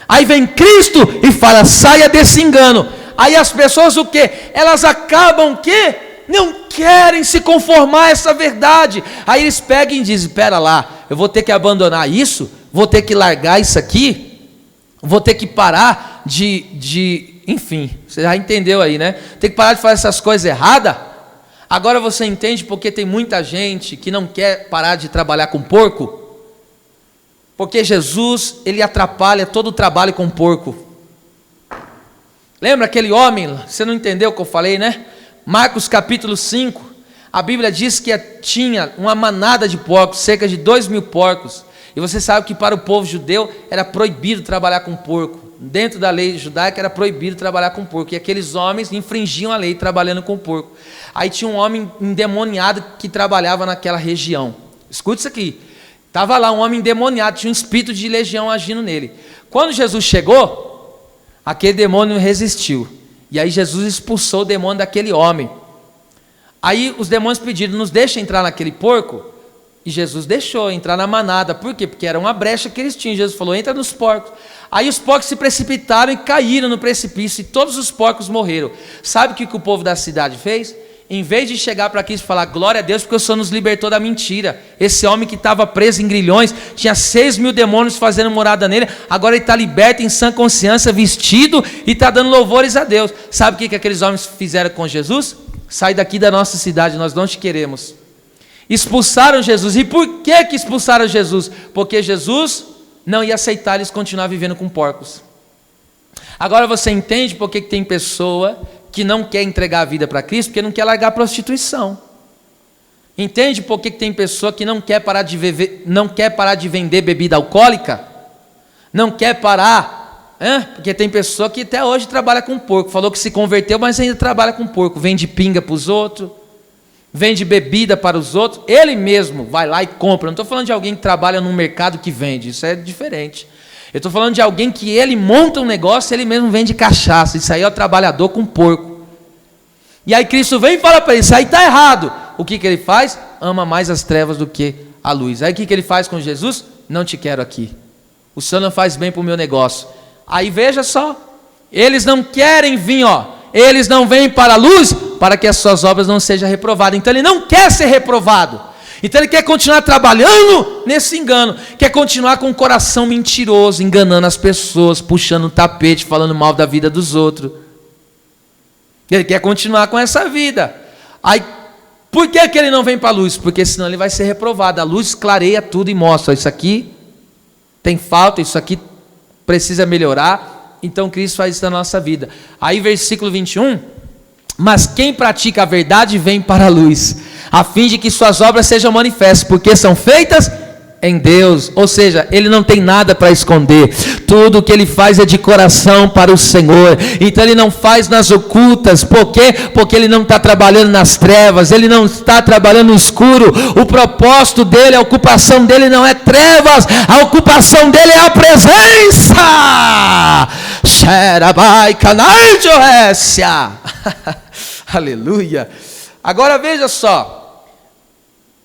Aí vem Cristo e fala, saia desse engano. Aí as pessoas o quê? Elas acabam o quê? Não querem se conformar a essa verdade. Aí eles pegam e dizem, espera lá, eu vou ter que abandonar isso, vou ter que largar isso aqui, vou ter que parar. enfim, você já entendeu aí, né? Tem que parar de fazer essas coisas erradas. Agora você entende porque tem muita gente que não quer parar de trabalhar com porco? Porque Jesus, ele atrapalha todo o trabalho com porco. Lembra aquele homem? Você não entendeu o que eu falei, né? Marcos capítulo 5, a Bíblia diz que tinha uma manada de porcos, cerca de 2.000 porcos. E você sabe que para o povo judeu era proibido trabalhar com porco. Dentro da lei judaica era proibido trabalhar com porco. E aqueles homens infringiam a lei trabalhando com porco. Aí tinha um homem endemoniado que trabalhava naquela região. Escute isso aqui. Estava lá um homem endemoniado, tinha um espírito de legião agindo nele. Quando Jesus chegou, aquele demônio resistiu. E aí Jesus expulsou o demônio daquele homem. Aí os demônios pediram, nos deixa entrar naquele porco? E Jesus deixou entrar na manada. Por quê? Porque era uma brecha que eles tinham. Jesus falou, entra nos porcos. Aí os porcos se precipitaram e caíram no precipício. E todos os porcos morreram. Sabe o que o povo da cidade fez? Em vez de chegar para Cristo e falar, glória a Deus, porque o Senhor nos libertou da mentira. Esse homem que estava preso em grilhões, tinha 6.000 demônios fazendo morada nele, agora ele está liberto em sã consciência, vestido, e está dando louvores a Deus. Sabe o que aqueles homens fizeram com Jesus? Sai daqui da nossa cidade, nós não te queremos. Expulsaram Jesus. E por que expulsaram Jesus? Porque Jesus não ia aceitar eles continuar vivendo com porcos. Agora você entende por que tem pessoa que não quer entregar a vida para Cristo, porque não quer largar a prostituição. Entende por que tem pessoa que não quer parar de vender bebida alcoólica? Não quer parar, porque tem pessoa que até hoje trabalha com porco, falou que se converteu, mas ainda trabalha com porco, vende pinga para os outros, vende bebida para os outros, ele mesmo vai lá e compra. Não estou falando de alguém que trabalha num mercado que vende, isso é diferente. Eu estou falando de alguém que ele monta um negócio, ele mesmo vende cachaça. Isso aí é o trabalhador com porco. E aí Cristo vem e fala para ele, isso aí está errado. O que ele faz? Ama mais as trevas do que a luz. Aí o que ele faz com Jesus? Não te quero aqui. O Senhor não faz bem para o meu negócio. Aí veja só, eles não querem vir, eles não vêm para a luz, para que as suas obras não sejam reprovadas. Então ele não quer ser reprovado. Então ele quer continuar trabalhando nesse engano, quer continuar com o coração mentiroso, enganando as pessoas, puxando o tapete, falando mal da vida dos outros. Ele quer continuar com essa vida. Aí, por que ele não vem para a luz? Porque senão ele vai ser reprovado. A luz clareia tudo e mostra, isso aqui tem falta, isso aqui precisa melhorar. Então Cristo faz isso na nossa vida. Aí versículo 21, mas quem pratica a verdade vem para a luz, a fim de que suas obras sejam manifestas, porque são feitas em Deus. Ou seja, ele não tem nada para esconder, tudo o que ele faz é de coração para o Senhor. Então ele não faz nas ocultas. Por quê? Porque ele não está trabalhando nas trevas, ele não está trabalhando no escuro. O propósito dele, a ocupação dele não é trevas, a ocupação dele é a presença. Aleluia. Agora veja só,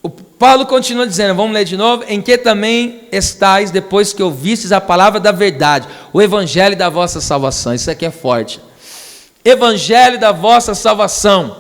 o Paulo continua dizendo, vamos ler de novo, em que também estáis depois que ouvistes a palavra da verdade, o evangelho da vossa salvação. Isso aqui é forte. Evangelho da vossa salvação.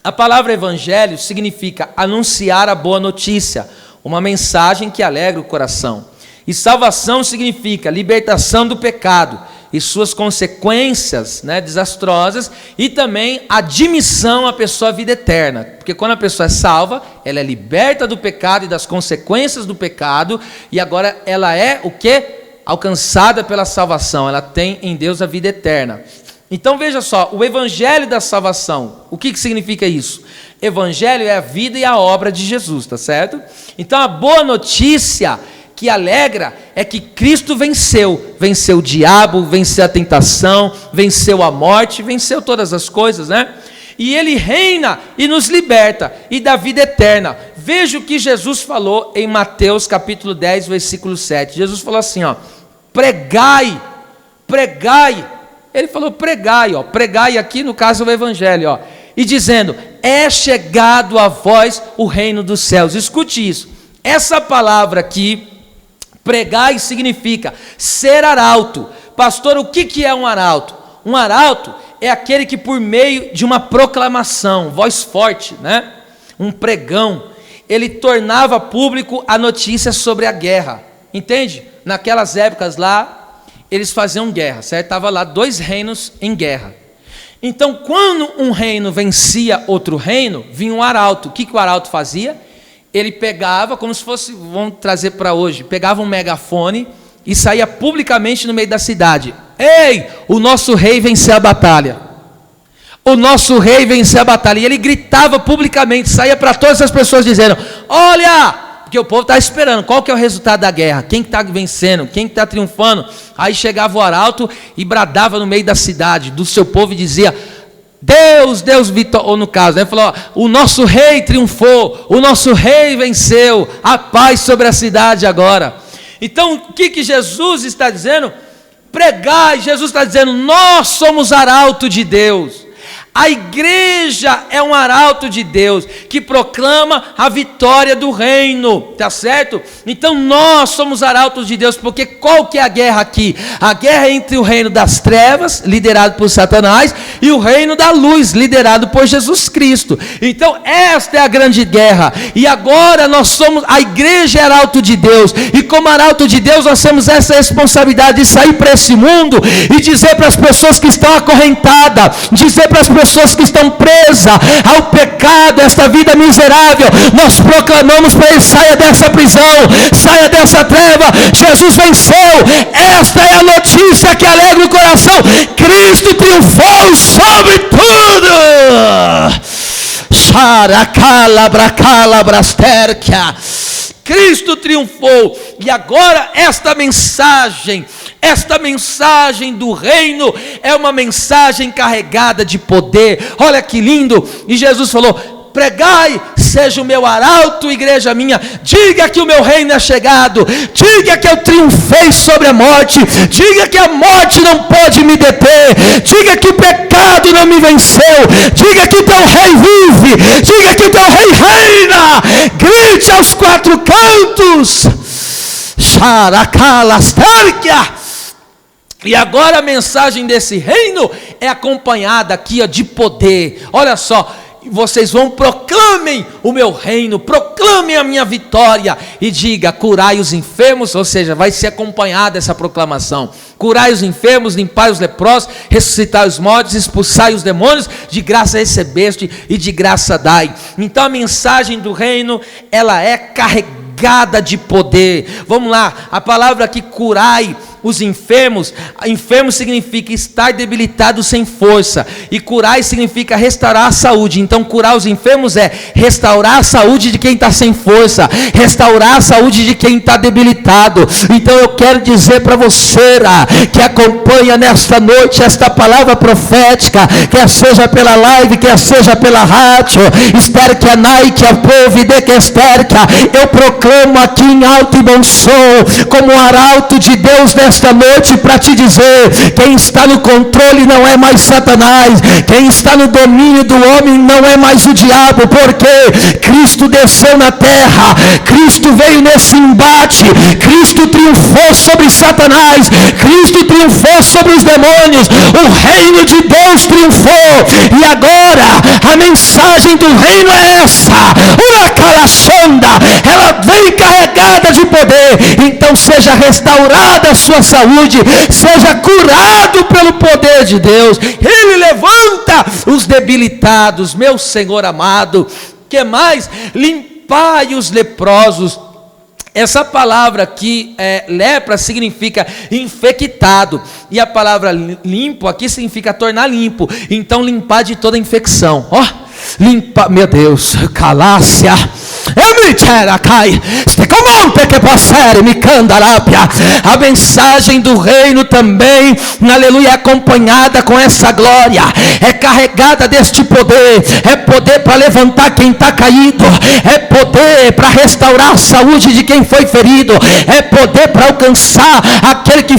A palavra evangelho significa anunciar a boa notícia, uma mensagem que alegra o coração. E salvação significa libertação do pecado e suas consequências, desastrosas, e também admissão à pessoa à vida eterna, porque quando a pessoa é salva, ela é liberta do pecado e das consequências do pecado, e agora ela é o quê? Alcançada pela salvação, ela tem em Deus a vida eterna. Então veja só, o evangelho da salvação, o que significa isso? Evangelho é a vida e a obra de Jesus, tá certo? Então a boa notícia que alegra é que Cristo venceu o diabo, venceu a tentação, venceu a morte, venceu todas as coisas, E ele reina e nos liberta e dá vida eterna. Veja o que Jesus falou em Mateus capítulo 10, versículo 7. Jesus falou assim, pregai. Ele falou pregai, pregai aqui no caso o evangelho, e dizendo, é chegado a vós o reino dos céus. Escute isso, essa palavra aqui, pregai, significa ser arauto. Pastor, o que é um arauto? Um arauto é aquele que por meio de uma proclamação, voz forte, um pregão, ele tornava público a notícia sobre a guerra, entende? Naquelas épocas lá, eles faziam guerra, certo? Estava lá 2 reinos em guerra. Então, quando um reino vencia outro reino, vinha um arauto. O que o arauto fazia? Ele pegava, como se fosse, vamos trazer para hoje, pegava um megafone e saía publicamente no meio da cidade. Ei, o nosso rei venceu a batalha. O nosso rei venceu a batalha. E ele gritava publicamente, saía para todas as pessoas dizendo, olha... Porque o povo está esperando, qual que é o resultado da guerra? Quem está vencendo? Quem está triunfando? Aí chegava o arauto e bradava no meio da cidade, do seu povo, e dizia, Deus vitória, ou no caso, né, falou, o nosso rei triunfou, o nosso rei venceu, a paz sobre a cidade agora. Então, o que Jesus está dizendo? Pregai, Jesus está dizendo, nós somos arauto de Deus. A igreja é um arauto de Deus, que proclama a vitória do reino, tá certo? Então nós somos arautos de Deus, porque qual que é a guerra aqui? A guerra é entre o reino das trevas, liderado por Satanás, e o reino da luz, liderado por Jesus Cristo. Então esta é a grande guerra, e agora nós somos, a igreja é arauto de Deus, e como arauto de Deus nós temos essa responsabilidade de sair para esse mundo, e dizer para as pessoas que estão acorrentadas, dizer para as pessoas que estão presas ao pecado, esta vida miserável, nós proclamamos para eles, saia dessa prisão, saia dessa treva, Jesus venceu, esta é a notícia que alegra o coração, Cristo triunfou sobre tudo. Cristo triunfou, e agora esta mensagem do reino é uma mensagem carregada de poder. Olha que lindo, e Jesus falou, pregai, seja o meu arauto, igreja minha, diga que o meu reino é chegado, diga que eu triunfei sobre a morte, diga que a morte não pode me deter, diga que o pecado não me venceu, diga que o teu rei vive, diga que o teu rei reina, grite aos 4 cantos, e agora a mensagem desse reino é acompanhada aqui de poder. Olha só, vocês vão, proclamem o meu reino, proclamem a minha vitória, e diga, curai os enfermos, ou seja, vai ser acompanhada essa proclamação, curai os enfermos, limpai os leprosos, ressuscitai os mortos, expulsai os demônios, de graça recebeste e de graça dai. Então a mensagem do reino, ela é carregada de poder. Vamos lá, a palavra aqui, curai os enfermos, enfermo significa estar debilitado sem força, e curar significa restaurar a saúde. Então curar os enfermos é restaurar a saúde de quem está sem força, restaurar a saúde de quem está debilitado. Então eu quero dizer para você que acompanha nesta noite esta palavra profética, quer seja pela live, quer seja pela rádio, espero que a Nike, a povo de que esterca, eu proclamo aqui em alto e bom som, como arauto de Deus nesta noite, para te dizer, quem está no controle não é mais Satanás, quem está no domínio do homem não é mais o diabo, porque Cristo desceu na terra, Cristo veio nesse embate, Cristo triunfou sobre Satanás, Cristo triunfou sobre os demônios, o reino de Deus triunfou, e agora a mensagem do reino é essa, ela vem carregada de poder. Então seja restaurada a sua saúde, seja curado pelo poder de Deus. Ele levanta os debilitados, meu Senhor amado. Que mais? Limpai os leprosos. Essa palavra aqui, lepra, significa infectado, e a palavra limpo aqui significa tornar limpo. Então limpar de toda infecção. Limpa, meu Deus, calácia, a mensagem do reino também, aleluia, é acompanhada com essa glória, é carregada deste poder, é poder para levantar quem está caído, é poder para restaurar a saúde de quem foi ferido, é poder para alcançar aquele que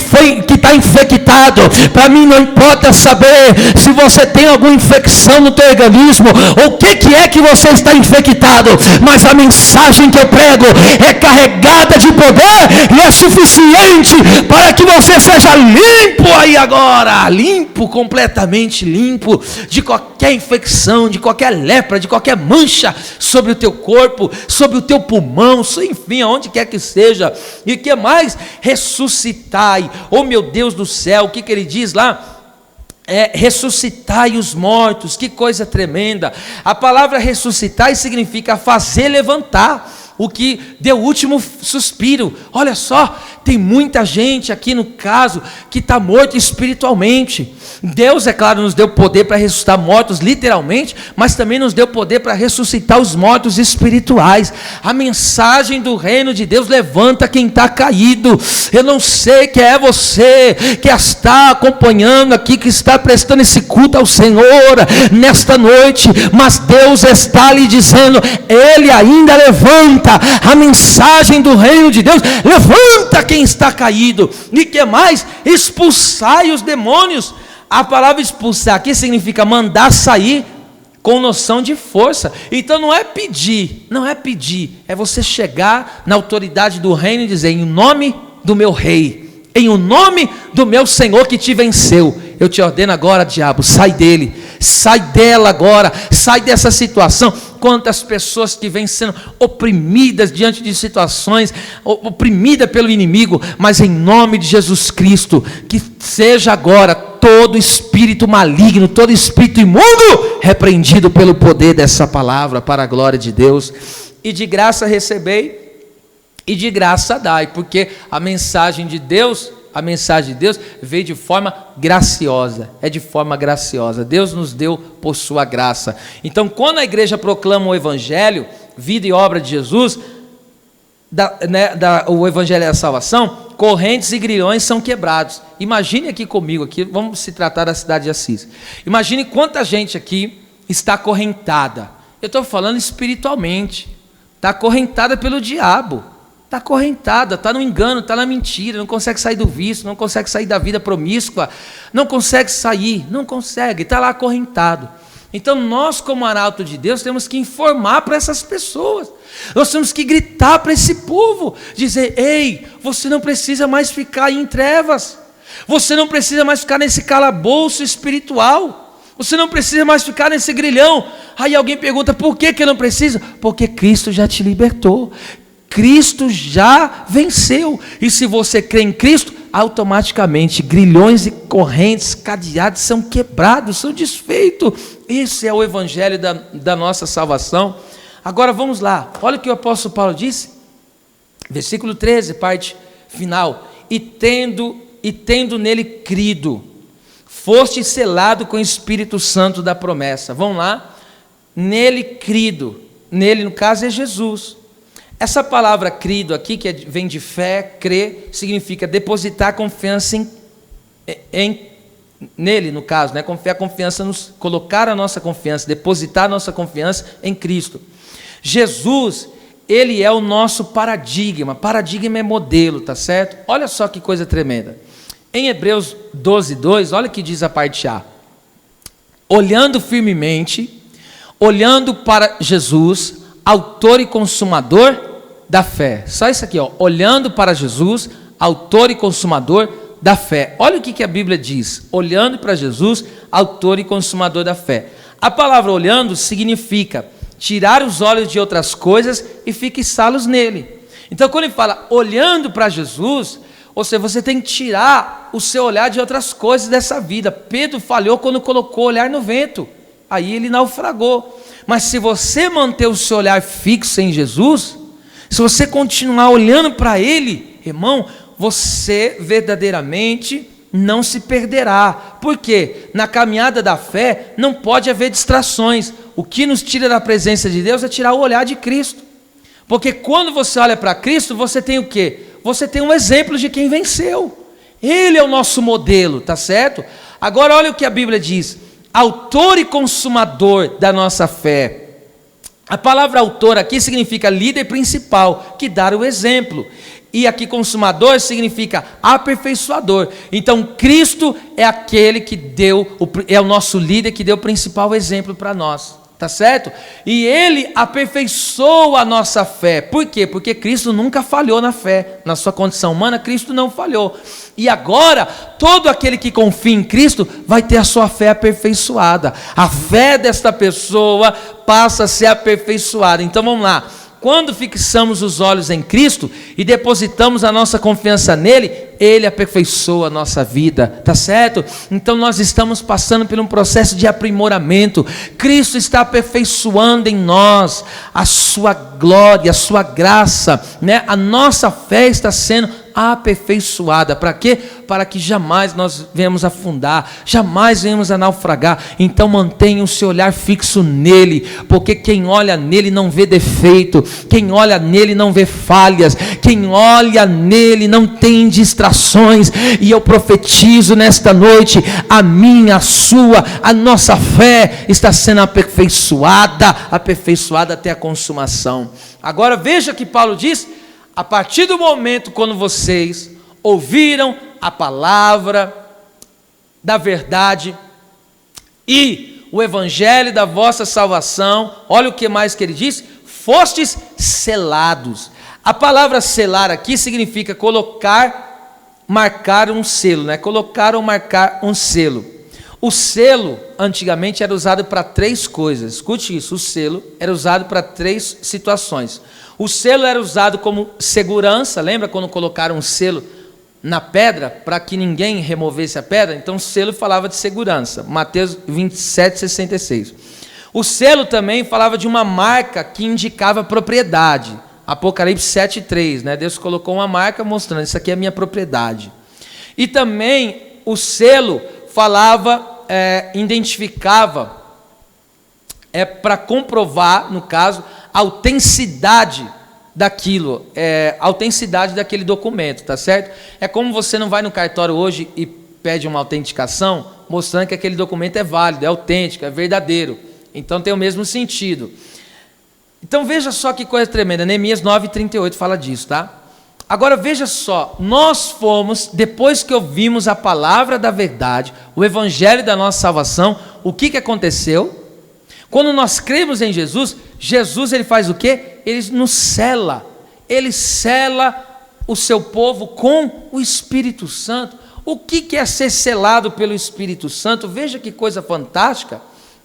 está infectado. Para mim não importa saber se você tem alguma infecção no teu organismo, o que é que você está infectado, mas a mensagem que eu prego é carregada de poder e é suficiente para que você seja limpo aí agora, limpo, completamente limpo de qualquer infecção, de qualquer lepra, de qualquer mancha sobre o teu corpo, sobre o teu pulmão, enfim, aonde quer que seja. E o que mais? Ressuscitai, oh meu Deus do céu, o que ele diz lá? Ressuscitai os mortos, que coisa tremenda. A palavra ressuscitar significa fazer levantar, o que deu o último suspiro. Olha só, tem muita gente aqui no caso que está morto espiritualmente. Deus, é claro, nos deu poder para ressuscitar mortos literalmente, mas também nos deu poder para ressuscitar os mortos espirituais. A mensagem do reino de Deus levanta quem está caído. Eu não sei quem é você que está acompanhando aqui, que está prestando esse culto ao Senhor nesta noite, mas Deus está lhe dizendo, Ele ainda levanta. A mensagem do reino de Deus levanta quem está caído. E que mais? Expulsai os demônios. A palavra expulsar aqui significa mandar sair com noção de força. Então não é pedir, é você chegar na autoridade do reino e dizer, em nome do meu rei, em o nome do meu Senhor que te venceu, eu te ordeno agora, diabo, sai dele, sai dela agora, sai dessa situação. Quantas pessoas que vêm sendo oprimidas diante de situações, oprimida pelo inimigo, mas em nome de Jesus Cristo, que seja agora todo espírito maligno, todo espírito imundo, repreendido pelo poder dessa palavra, para a glória de Deus. E de graça recebei, e de graça dai, porque a mensagem de Deus veio de forma graciosa, é de forma graciosa, Deus nos deu por sua graça. Então quando a igreja proclama o evangelho, vida e obra de Jesus, o evangelho da salvação, correntes e grilhões são quebrados. Imagine aqui comigo, vamos se tratar da cidade de Assis, imagine quanta gente aqui está acorrentada, eu estou falando espiritualmente, está acorrentada pelo diabo, está acorrentada, está no engano, está na mentira, não consegue sair do vício, não consegue sair da vida promíscua, não consegue sair, está lá acorrentado. Então nós, como arauto de Deus, temos que informar para essas pessoas, nós temos que gritar para esse povo, dizer, ei, você não precisa mais ficar aí em trevas, você não precisa mais ficar nesse calabouço espiritual, você não precisa mais ficar nesse grilhão. Aí alguém pergunta, por que eu não preciso? Porque Cristo já te libertou, Cristo já venceu, e se você crê em Cristo, automaticamente grilhões e correntes, cadeados são quebrados, são desfeitos. Esse é o evangelho da nossa salvação. Agora vamos lá, olha o que o apóstolo Paulo disse, versículo 13, parte final, e tendo nele crido, foste selado com o Espírito Santo da promessa. Vamos lá, nele crido, nele no caso é Jesus. Essa palavra crido aqui, que vem de fé, crer, significa depositar confiança nele, no caso, né? Confiar, confiança, colocar a nossa confiança, depositar a nossa confiança em Cristo. Jesus, ele é o nosso paradigma é modelo, tá certo? Olha só que coisa tremenda. Em Hebreus 12:2, olha o que diz a parte A. Olhando firmemente, olhando para Jesus, autor e consumador da fé. Só isso aqui, ó. Olhando para Jesus, autor e consumador da fé. Olha o que a Bíblia diz. Olhando para Jesus, autor e consumador da fé. A palavra olhando significa tirar os olhos de outras coisas e fixá-los nele. Então quando ele fala olhando para Jesus, ou seja, você tem que tirar o seu olhar de outras coisas dessa vida. Pedro falhou quando colocou o olhar no vento, aí ele naufragou. Mas se você manter o seu olhar fixo em Jesus, se você continuar olhando para Ele, irmão, você verdadeiramente não se perderá. Por quê? Na caminhada da fé não pode haver distrações. O que nos tira da presença de Deus é tirar o olhar de Cristo. Porque quando você olha para Cristo, você tem o quê? Você tem um exemplo de quem venceu. Ele é o nosso modelo, tá certo? Agora olha o que a Bíblia diz. Autor e consumador da nossa fé. A palavra autor aqui significa líder principal, que dá o exemplo. E aqui consumador significa aperfeiçoador. Então Cristo é aquele que é o nosso líder, que deu o principal exemplo para nós. tá certo? E Ele aperfeiçoa a nossa fé. Por quê? Porque Cristo nunca falhou na fé. Na sua condição humana, Cristo não falhou. E agora, todo aquele que confia em Cristo vai ter a sua fé aperfeiçoada. A fé desta pessoa passa a ser aperfeiçoada. Então vamos lá. Quando fixamos os olhos em Cristo e depositamos a nossa confiança nele, Ele aperfeiçoa a nossa vida, tá certo? Então nós estamos passando por um processo de aprimoramento. Cristo está aperfeiçoando em nós a sua glória, a sua graça, né? A nossa fé está sendo aperfeiçoada. Para quê? Para que jamais nós venhamos afundar, jamais venhamos a naufragar. Então mantenha o seu olhar fixo nele, porque quem olha nele não vê defeito, quem olha nele não vê falhas, quem olha nele não tem distrações. E eu profetizo nesta noite, a minha, a sua, a nossa fé está sendo aperfeiçoada até a consumação. Agora veja que Paulo diz: a partir do momento quando vocês ouviram a palavra da verdade e o evangelho da vossa salvação, olha o que mais que ele diz: fostes selados. A palavra selar aqui significa colocar, marcar um selo, né? Colocar ou marcar um selo. O selo antigamente era usado para 3 coisas. Escute isso: o selo era usado para 3 situações. O selo era usado como segurança. Lembra quando colocaram um selo na pedra para que ninguém removesse a pedra? Então o selo falava de segurança. Mateus 27:66. O selo também falava de uma marca que indicava propriedade. Apocalipse 7:3, né? Deus colocou uma marca mostrando: isso aqui é a minha propriedade. E também o selo falava, identificava, para comprovar, no caso, a autenticidade daquilo, a autenticidade daquele documento, tá certo? É como você não vai no cartório hoje e pede uma autenticação, mostrando que aquele documento é válido, é autêntico, é verdadeiro. Então tem o mesmo sentido. Então veja só que coisa tremenda, Neemias 9:38 fala disso, tá? Agora veja só, nós fomos, depois que ouvimos a palavra da verdade, o evangelho da nossa salvação, o que aconteceu? Quando nós cremos em Jesus, Jesus ele faz o quê? Ele nos sela, ele sela o seu povo com o Espírito Santo. O que é ser selado pelo Espírito Santo? Veja que coisa fantástica.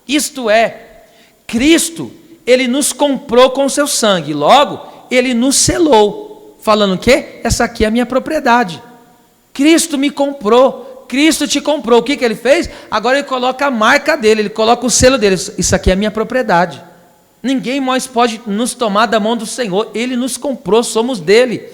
Isto é, Cristo, ele nos comprou com o seu sangue, logo, ele nos selou, falando o quê? Essa aqui é a minha propriedade. Cristo me comprou, Cristo te comprou. O que ele fez? Agora ele coloca a marca dele, ele coloca o selo dele. Isso aqui é a minha propriedade. Ninguém mais pode nos tomar da mão do Senhor. Ele nos comprou, somos dele.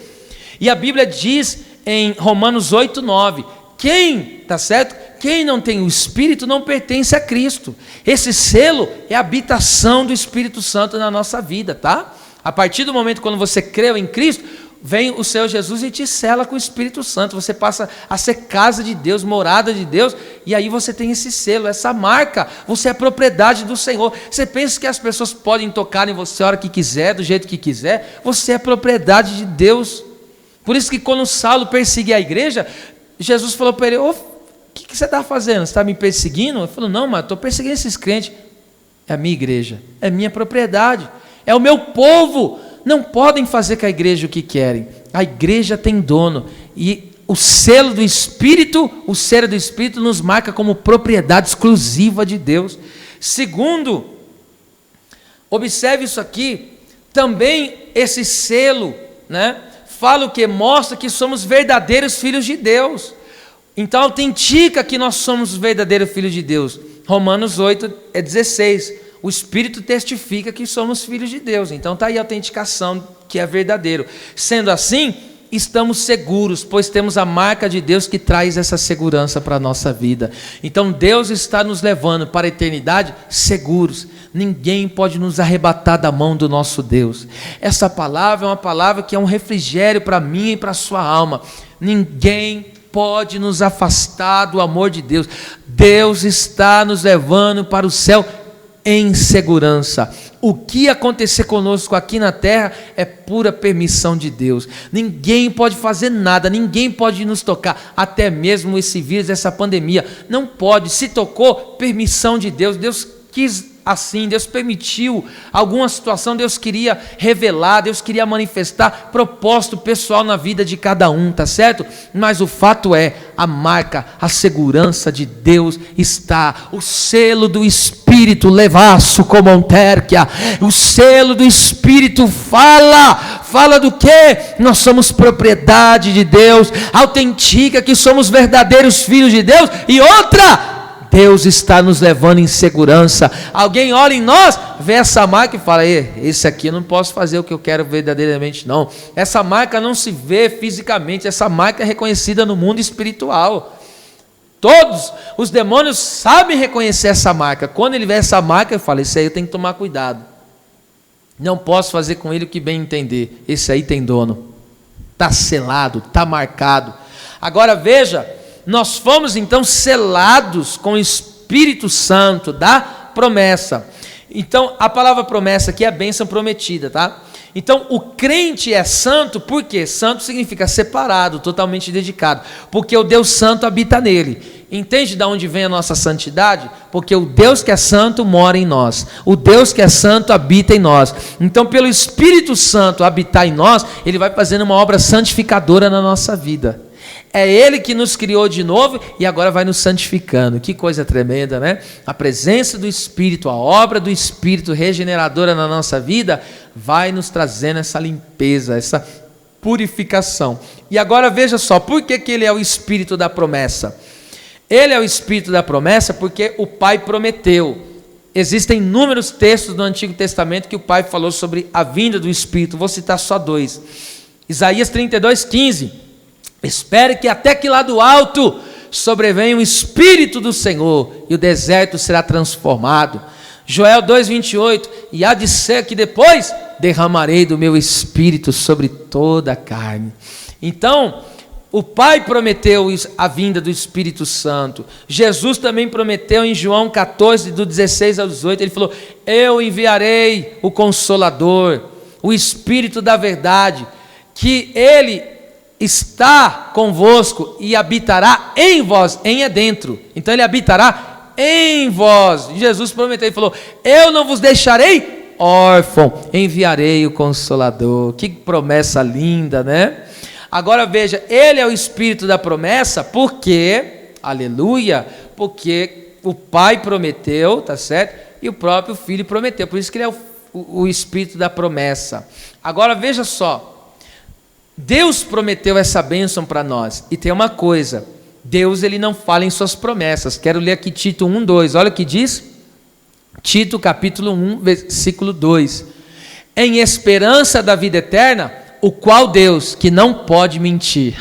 E a Bíblia diz em Romanos 8:9, quem, tá certo? Quem não tem o Espírito não pertence a Cristo. Esse selo é a habitação do Espírito Santo na nossa vida, tá? A partir do momento quando você creu em Cristo, vem o Senhor Jesus e te sela com o Espírito Santo. Você passa a ser casa de Deus, morada de Deus, e aí você tem esse selo, essa marca. Você é propriedade do Senhor. Você pensa que as pessoas podem tocar em você a hora que quiser, do jeito que quiser? Você é propriedade de Deus. Por isso que quando Saulo perseguia a igreja, Jesus falou para ele: o que você está fazendo? Você está me perseguindo? Ele falou: não, mas estou perseguindo esses crentes. É a minha igreja, é minha propriedade, é o meu povo. Não podem fazer com a igreja o que querem. A igreja tem dono. E o selo do Espírito, nos marca como propriedade exclusiva de Deus. Segundo, observe isso aqui, também esse selo, né, fala o que? Mostra que somos verdadeiros filhos de Deus. Então autentica que nós somos verdadeiros filhos de Deus. Romanos 8:16. O Espírito testifica que somos filhos de Deus. Então está aí a autenticação que é verdadeiro. Sendo assim, estamos seguros, pois temos a marca de Deus que traz essa segurança para a nossa vida. Então Deus está nos levando para a eternidade seguros. Ninguém pode nos arrebatar da mão do nosso Deus. Essa palavra é uma palavra que é um refrigério para mim e para a sua alma. Ninguém pode nos afastar do amor de Deus. Deus está nos levando para o céu em segurança. O que acontecer conosco aqui na terra é pura permissão de Deus. Ninguém pode fazer nada, ninguém pode nos tocar, até mesmo esse vírus, essa pandemia, não pode. Se tocou, permissão de Deus. Deus quis assim, Deus permitiu alguma situação, Deus queria revelar, Deus queria manifestar propósito pessoal na vida de cada um, tá certo? Mas o fato é, a marca, a segurança de Deus está, o selo do Espírito, levaço como Antérquia, o selo do Espírito fala do que? Nós somos propriedade de Deus, autentica que somos verdadeiros filhos de Deus, e outra, Deus está nos levando em segurança. Alguém olha em nós, vê essa marca e fala: esse aqui eu não posso fazer o que eu quero verdadeiramente, não. Essa marca não se vê fisicamente, essa marca é reconhecida no mundo espiritual. Todos os demônios sabem reconhecer essa marca. Quando ele vê essa marca, ele fala: esse aí eu tenho que tomar cuidado, não posso fazer com ele o que bem entender. Esse aí tem dono, está selado, está marcado. Agora veja, nós fomos então selados com o Espírito Santo da promessa. Então a palavra promessa aqui é a bênção prometida, tá? Então o crente é santo, por quê? Santo significa separado, totalmente dedicado, porque o Deus santo habita nele. Entende de onde vem a nossa santidade? Porque o Deus que é santo mora em nós, o Deus que é santo habita em nós. Então pelo Espírito Santo habitar em nós, ele vai fazendo uma obra santificadora na nossa vida. É Ele que nos criou de novo e agora vai nos santificando. Que coisa tremenda, né? A presença do Espírito, a obra do Espírito regeneradora na nossa vida vai nos trazendo essa limpeza, essa purificação. E agora veja só, por que Ele é o Espírito da promessa? Ele é o Espírito da promessa porque o Pai prometeu. Existem inúmeros textos do Antigo Testamento que o Pai falou sobre a vinda do Espírito. Vou citar só 2. Isaías 32:15. Espere que até que lá do alto sobrevenha o Espírito do Senhor e o deserto será transformado. Joel 2:28, e há de ser que depois derramarei do meu Espírito sobre toda a carne. Então, o Pai prometeu a vinda do Espírito Santo. Jesus também prometeu em João 14, do 16 ao 18, ele falou: eu enviarei o Consolador, o Espírito da verdade, que ele está convosco e habitará em vós, em é dentro, então ele habitará em vós. Jesus prometeu, ele falou: eu não vos deixarei órfão, enviarei o Consolador. Que promessa linda, né? Agora veja, ele é o Espírito da promessa, porque, aleluia, porque o Pai prometeu, tá certo? E o próprio Filho prometeu, por isso que ele é o Espírito da promessa. Agora veja só, Deus prometeu essa bênção para nós, e tem uma coisa, Deus ele não fala em suas promessas. Quero ler aqui Tito 1:2, olha o que diz, Tito capítulo 1, versículo 2, em esperança da vida eterna, o qual Deus, que não pode mentir,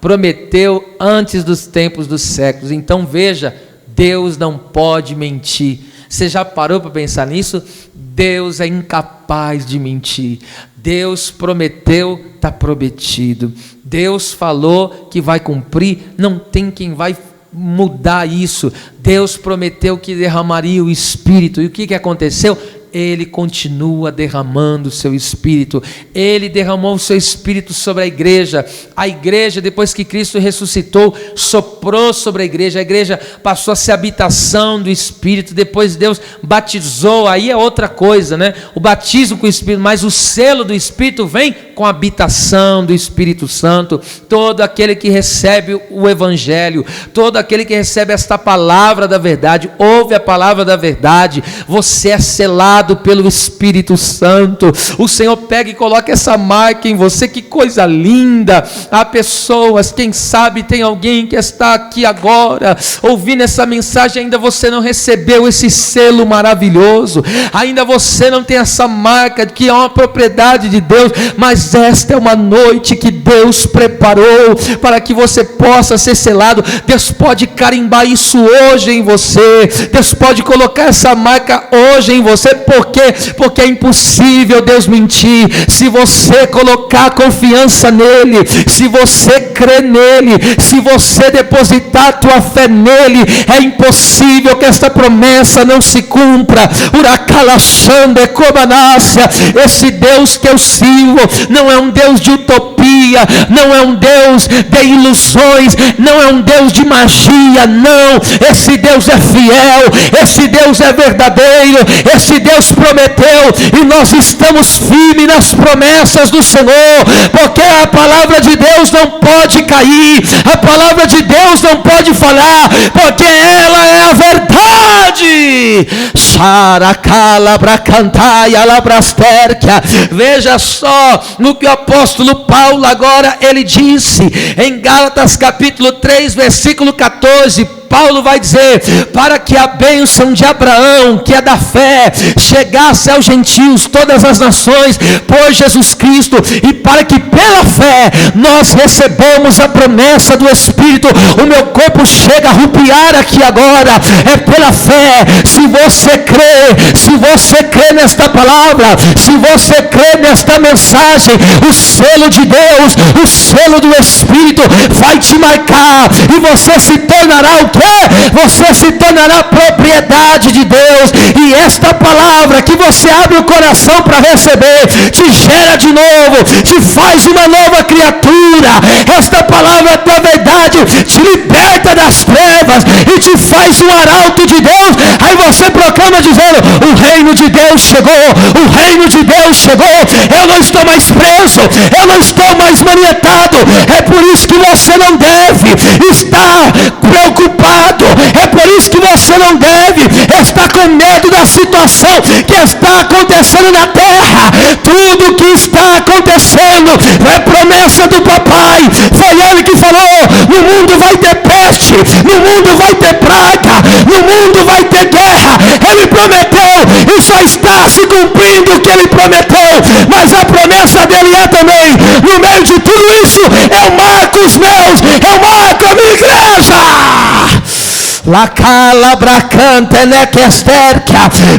prometeu antes dos tempos dos séculos. Então veja, Deus não pode mentir. Você já parou para pensar nisso? Deus é incapaz de mentir. Deus prometeu, está prometido. Deus falou que vai cumprir, não tem quem vai mudar isso. Deus prometeu que derramaria o Espírito. E o que aconteceu? Ele continua derramando o seu Espírito. Ele derramou o seu Espírito sobre a igreja. A igreja, depois que Cristo ressuscitou, soprou sobre a igreja passou a ser habitação do Espírito. Depois Deus batizou, aí é outra coisa, né? O batismo com o Espírito, mas o selo do Espírito vem com a habitação do Espírito Santo. Todo aquele que recebe o Evangelho, todo aquele que recebe esta palavra da verdade, ouve a palavra da verdade, você é selado pelo Espírito Santo. O Senhor pega e coloca essa marca em você. Que coisa linda. Há pessoas, quem sabe tem alguém que está aqui agora ouvindo essa mensagem, ainda você não recebeu esse selo maravilhoso, ainda você não tem essa marca que é uma propriedade de Deus, mas esta é uma noite que Deus preparou para que você possa ser selado. Deus pode carimbar isso hoje em você, Deus pode colocar essa marca hoje em você. por quê? Porque é impossível Deus mentir. Se você colocar confiança nele, se você crer nele, se você depositar a tua fé nele, é impossível que esta promessa não se cumpra. Esse Deus que eu sirvo não é um Deus de utopia, não é um Deus de ilusões, não é um Deus de magia, não. Esse Deus é fiel, esse Deus é verdadeiro, esse Deus prometeu, e nós estamos firmes nas promessas do Senhor, porque a palavra de Deus não pode cair, a palavra de Deus não pode falhar, porque ela é a verdade. Veja só no que o apóstolo Paulo agora ele disse em Gálatas capítulo 3 versículo 14. Paulo vai dizer, para que a bênção de Abraão, que é da fé, chegasse aos gentios, todas as nações, por Jesus Cristo, e para que pela fé nós recebamos a promessa do Espírito. O meu corpo chega a arrepiar aqui agora, é pela fé. Se você crê nesta palavra, se você crê nesta mensagem, o selo de Deus, o selo do Espírito vai te marcar, e você se tornará o quê? Você se tornará propriedade de Deus, e esta palavra que você abre o coração para receber, te gera de novo, te faz uma nova criatura. Esta palavra da verdade te liberta das trevas e te faz um arauto de Deus. Aí você proclama dizendo, o reino de Deus chegou, o reino de Deus chegou, eu não estou mais preso, eu não estou mais manietado. É por isso que você não deve estar preocupado, é por isso que você não deve estar com medo da situação que está acontecendo na terra. Tudo que está acontecendo é promessa do papai. Foi ele que falou, no mundo vai ter peste, no mundo vai ter praga, no mundo vai ter guerra. Ele prometeu e só está se cumprindo o que ele prometeu, mas a promessa dele é também, no meio de tudo isso, eu marco os meus, eu marco a minha igreja.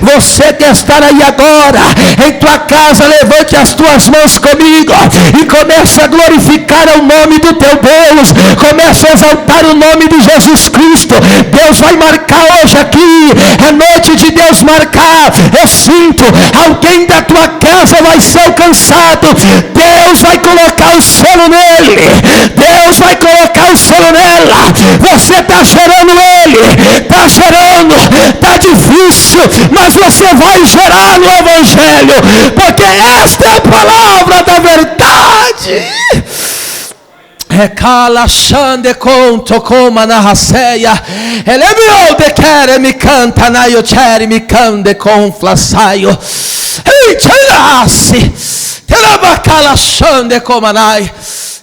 Você que está aí agora em tua casa, levante as tuas mãos comigo e comece a glorificar o nome do teu Deus, comece a exaltar o nome de Jesus Cristo. Deus vai marcar hoje aqui, é noite de Deus marcar. Eu sinto, alguém da tua casa vai ser alcançado. Deus vai colocar o selo nele, Deus vai colocar o selo nela. Você está gerando ele, está gerando, está difícil, mas você vai gerar no Evangelho, porque esta é a palavra da verdade. Recalachande conto como na raceia, ele me ode quer me canta na eu quero me cande com flassaio. Ei, tirasse, telabacalachande como nai.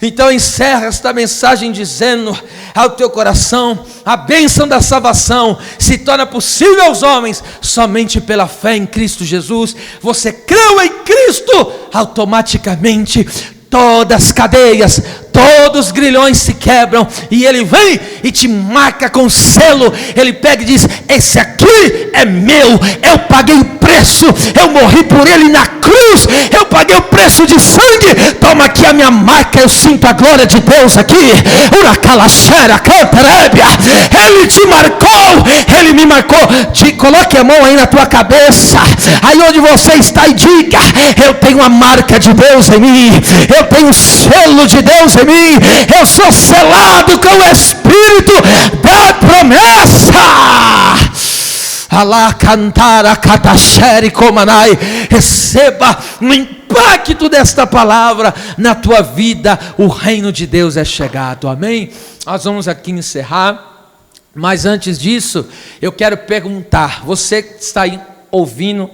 Então encerra esta mensagem dizendo ao teu coração, a bênção da salvação se torna possível aos homens somente pela fé em Cristo Jesus. Você creu em Cristo, automaticamente todas as cadeias, todos os grilhões se quebram, e ele vem e te marca com selo. Ele pega e diz, esse aqui é meu, eu paguei o preço, eu morri por ele na cruz, eu paguei o preço de sangue, toma aqui a minha marca, eu sinto a glória de Deus aqui. Ele te marcou, ele me marcou. Coloque a mão aí na tua cabeça, aí onde você está, e diga, eu tenho a marca de Deus em mim, eu tenho o selo de Deus em mim, eu sou selado com o Espírito da promessa. Alá cantar a catachere comanai. Receba no impacto desta palavra na tua vida, o reino de Deus é chegado. Amém? Nós vamos aqui encerrar, mas antes disso eu quero perguntar, você que está aí ouvindo